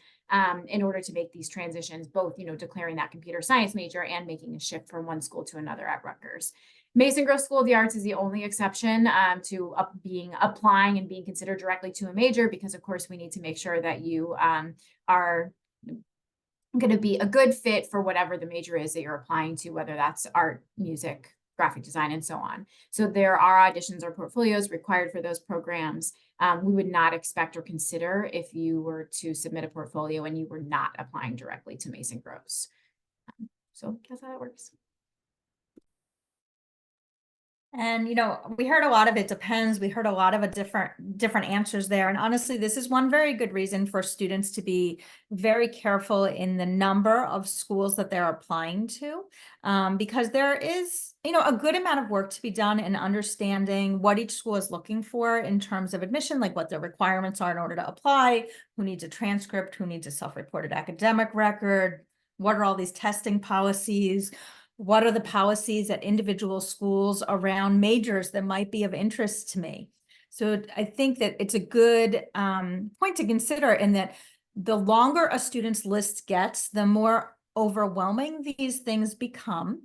Speaker 7: in order to make these transitions, both, declaring that computer science major and making a shift from one school to another at Rutgers. Mason Gross School of the Arts is the only exception to applying and being considered directly to a major, because of course we need to make sure that you are going to be a good fit for whatever the major is that you're applying to, whether that's art, music, graphic design, and so on. So there are auditions or portfolios required for those programs. We would not expect or consider if you were to submit a portfolio and you were not applying directly to Mason Gross. So that's how that works.
Speaker 1: And, we heard a lot of it depends. We heard a lot of different answers there. And honestly, this is one very good reason for students to be very careful in the number of schools that they're applying to, because there is, a good amount of work to be done in understanding what each school is looking for in terms of admission, like what the requirements are in order to apply, who needs a transcript, who needs a self-reported academic record, what are all these testing policies, what are the policies at individual schools around majors that might be of interest to me? So I think that it's a good point to consider, in that the longer a student's list gets, the more overwhelming these things become.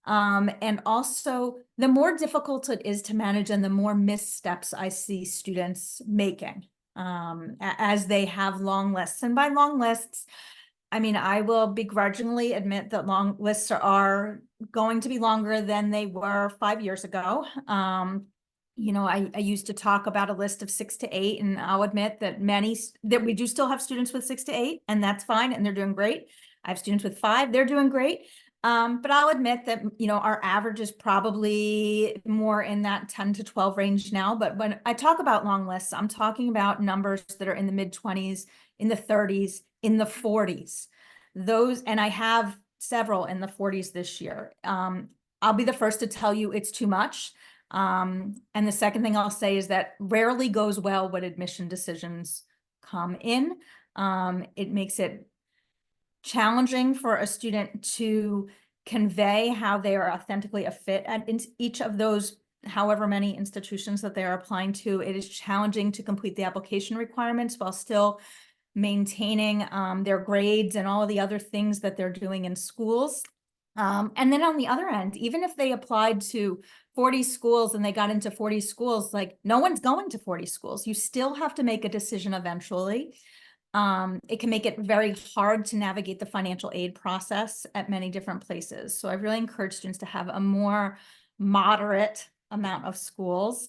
Speaker 1: And also the more difficult it is to manage, and the more missteps I see students making as they have long lists. And by long lists, I mean, I will begrudgingly admit that long lists are going to be longer than they were 5 years ago. I used to talk about a list of 6 to 8, and I'll admit that that we do still have students with 6 to 8, and that's fine, and they're doing great. I have students with 5, they're doing great. But I'll admit that, our average is probably more in that 10 to 12 range now. But when I talk about long lists, I'm talking about numbers that are in the mid-20s, in the 30s, in the 40s. And I have several in the 40s this year. I'll be the first to tell you it's too much. And the second thing I'll say is that rarely goes well when admission decisions come in. It makes it challenging for a student to convey how they are authentically a fit at each of those however many institutions that they are applying to. It is challenging to complete the application requirements while still maintaining their grades and all of the other things that they're doing in schools. And then on the other end, even if they applied to 40 schools and they got into 40 schools, like no one's going to 40 schools. You still have to make a decision eventually. It can make it very hard to navigate the financial aid process at many different places. So I really encourage students to have a more moderate amount of schools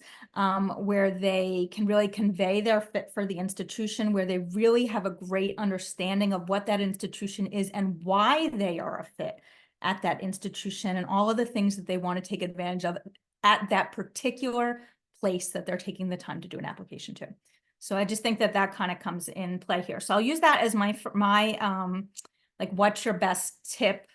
Speaker 1: where they can really convey their fit for the institution, where they really have a great understanding of what that institution is and why they are a fit at that institution, and all of the things that they want to take advantage of at that particular place that they're taking the time to do an application to. So I just think that kind of comes in play here. So I'll use that as my like, what's your best tip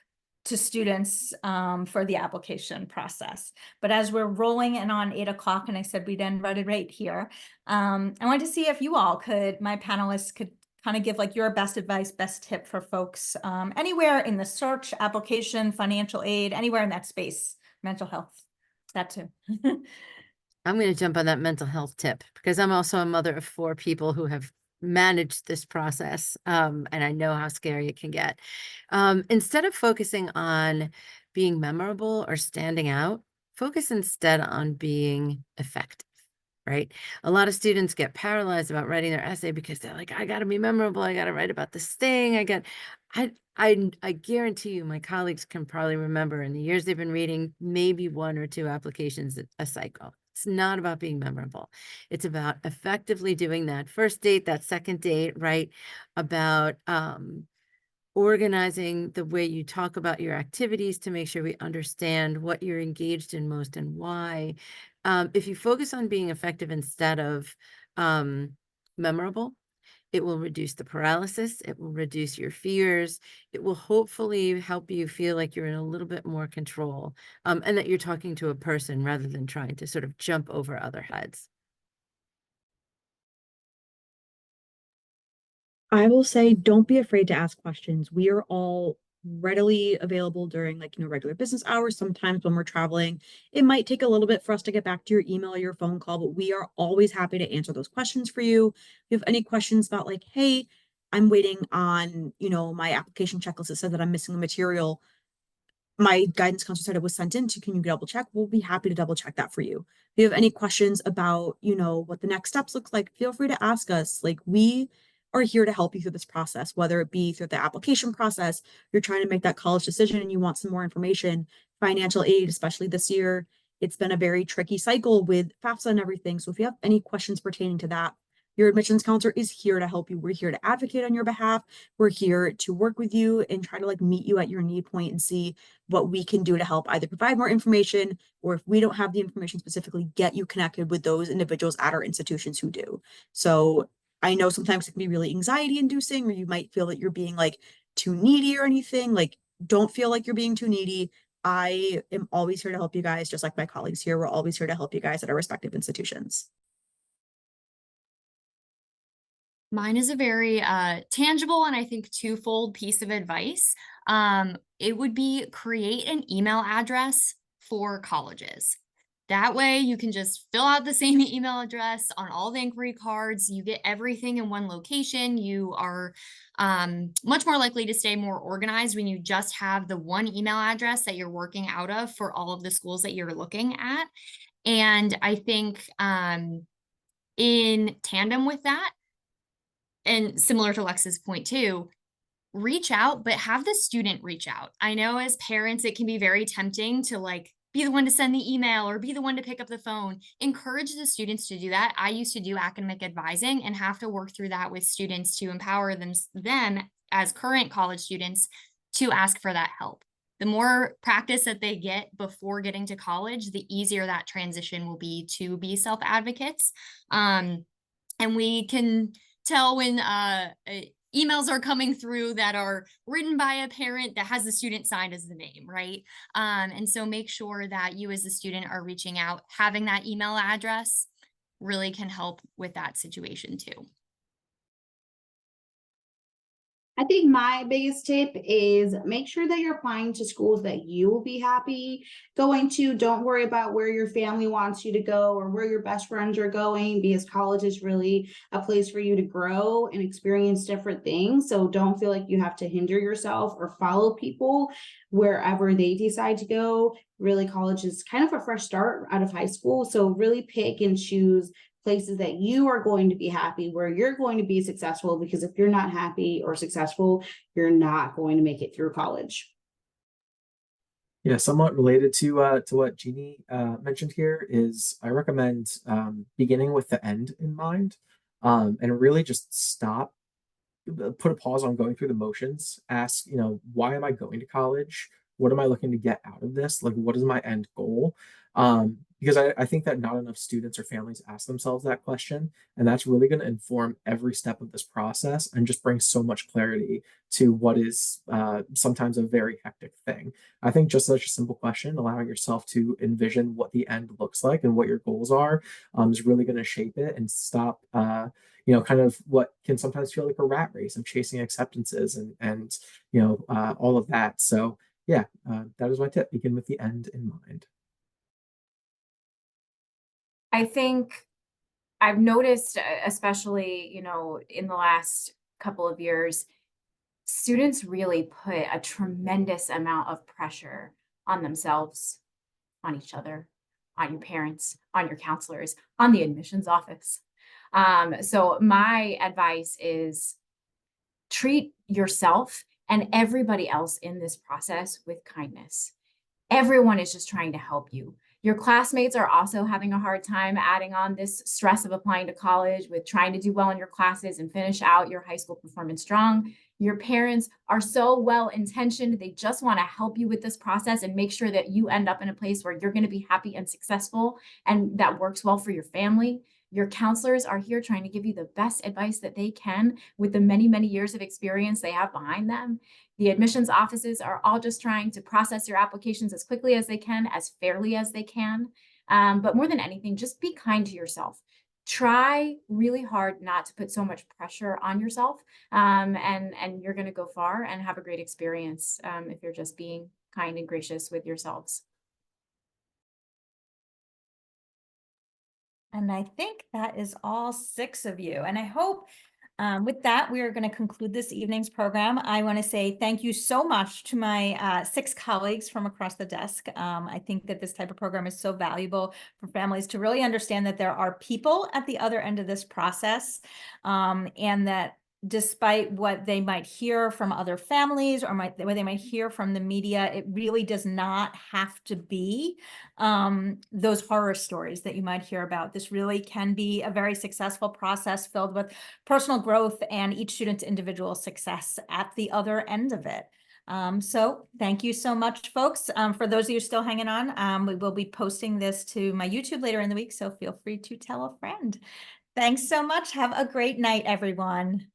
Speaker 1: to students for the application process. But as we're rolling in on 8 o'clock, and I said we'd end right here, I wanted to see if you all my panelists could kind of give like your best advice, best tip for folks anywhere in the search, application, financial aid, anywhere in that space, mental health, that too.
Speaker 2: I'm going to jump on that mental health tip, because I'm also a mother of 4 people who have managed this process. And I know how scary it can get. Instead of focusing on being memorable or standing out, focus instead on being effective, right? A lot of students get paralyzed about writing their essay because they're like, I got to be memorable. I got to write about this thing. I guarantee you, my colleagues can probably remember in the years they've been reading, maybe 1 or 2 applications a cycle. It's not about being memorable. It's about effectively doing that first date, that second date, right? About organizing the way you talk about your activities to make sure we understand what you're engaged in most and why. If you focus on being effective instead of memorable, it will reduce the paralysis. It will reduce your fears. It will hopefully help you feel like you're in a little bit more control, and that you're talking to a person rather than trying to sort of jump over other heads.
Speaker 4: I will say, don't be afraid to ask questions. We are all readily available during regular business hours. Sometimes when we're traveling, it might take a little bit for us to get back to your email or your phone call, but we are always happy to answer those questions for you. If you have any questions about like, hey, I'm waiting on, my application checklist that said that I'm missing the material. My guidance counselor said it was sent in to, can you double check? We'll be happy to double check that for you. If you have any questions about, what the next steps looks like, feel free to ask us. Like, we are here to help you through this process, whether it be through the application process, you're trying to make that college decision and you want some more information, financial aid, especially this year. It's been a very tricky cycle with FAFSA and everything. So if you have any questions pertaining to that, your admissions counselor is here to help you. We're here to advocate on your behalf. We're here to work with you and try to meet you at your need point and see what we can do to help either provide more information, or if we don't have the information specifically, get you connected with those individuals at our institutions who do. So I know sometimes it can be really anxiety inducing, or you might feel that you're being too needy or anything. Don't feel like you're being too needy. I am always here to help you guys, just like my colleagues here. We're always here to help you guys at our respective institutions.
Speaker 6: Mine is a very tangible and I think twofold piece of advice. It would be create an email address for colleges. That way you can just fill out the same email address on all the inquiry cards. You get everything in one location. You are much more likely to stay more organized when you just have the one email address that you're working out of for all of the schools that you're looking at. And I think in tandem with that, and similar to Lex's point too, reach out, but have the student reach out. I know as parents, it can be very tempting to be the one to send the email or be the one to pick up the phone. Encourage the students to do that. I used to do academic advising and have to work through that with students to empower them as current college students to ask for that help. The more practice that they get before getting to college, the easier that transition will be to be self-advocates. And we can tell when emails are coming through that are written by a parent that has the student signed as the name, right? And so make sure that you as a student are reaching out. Having that email address really can help with that situation too.
Speaker 5: I think my biggest tip is make sure that you're applying to schools that you will be happy going to. Don't worry about where your family wants you to go or where your best friends are going, because college is really a place for you to grow and experience different things. So don't feel like you have to hinder yourself or follow people wherever they decide to go. Really, college is kind of a fresh start out of high school. So really pick and choose places that you are going to be happy, where you're going to be successful, because if you're not happy or successful, you're not going to make it through college.
Speaker 3: Yeah, somewhat related to what Jeannie mentioned here is I recommend beginning with the end in mind, and really just stop, put a pause on going through the motions. Ask, why am I going to college? What am I looking to get out of this? What is my end goal? Because I think that not enough students or families ask themselves that question, and that's really going to inform every step of this process and just bring so much clarity to what is sometimes a very hectic thing. I think just such a simple question, allowing yourself to envision what the end looks like and what your goals are, is really going to shape it and stop kind of what can sometimes feel like a rat race of chasing acceptances and all of that. So yeah, that is my tip. Begin with the end in mind.
Speaker 7: I think I've noticed, especially, in the last couple of years, students really put a tremendous amount of pressure on themselves, on each other, on your parents, on your counselors, on the admissions office. So my advice is treat yourself and everybody else in this process with kindness. Everyone is just trying to help you. Your classmates are also having a hard time adding on this stress of applying to college with trying to do well in your classes and finish out your high school performance strong. Your parents are so well intentioned. They just want to help you with this process and make sure that you end up in a place where you're going to be happy and successful and that works well for your family. Your counselors are here trying to give you the best advice that they can with the many, many years of experience they have behind them. The admissions offices are all just trying to process your applications as quickly as they can, as fairly as they can. But more than anything, just be kind to yourself. Try really hard not to put so much pressure on yourself, and you're going to go far and have a great experience if you're just being kind and gracious with yourselves.
Speaker 1: And I think that is all 6 of you. And I hope with that, we are going to conclude this evening's program. I want to say thank you so much to my 6 colleagues from across the desk. I think that this type of program is so valuable for families to really understand that there are people at the other end of this process, and that despite what they might hear from other families or what they might hear from the media, it really does not have to be those horror stories that you might hear about. This really can be a very successful process filled with personal growth and each student's individual success at the other end of it. So thank you so much, folks. For those of you still hanging on, we will be posting this to my YouTube later in the week, so feel free to tell a friend. Thanks so much. Have a great night, everyone.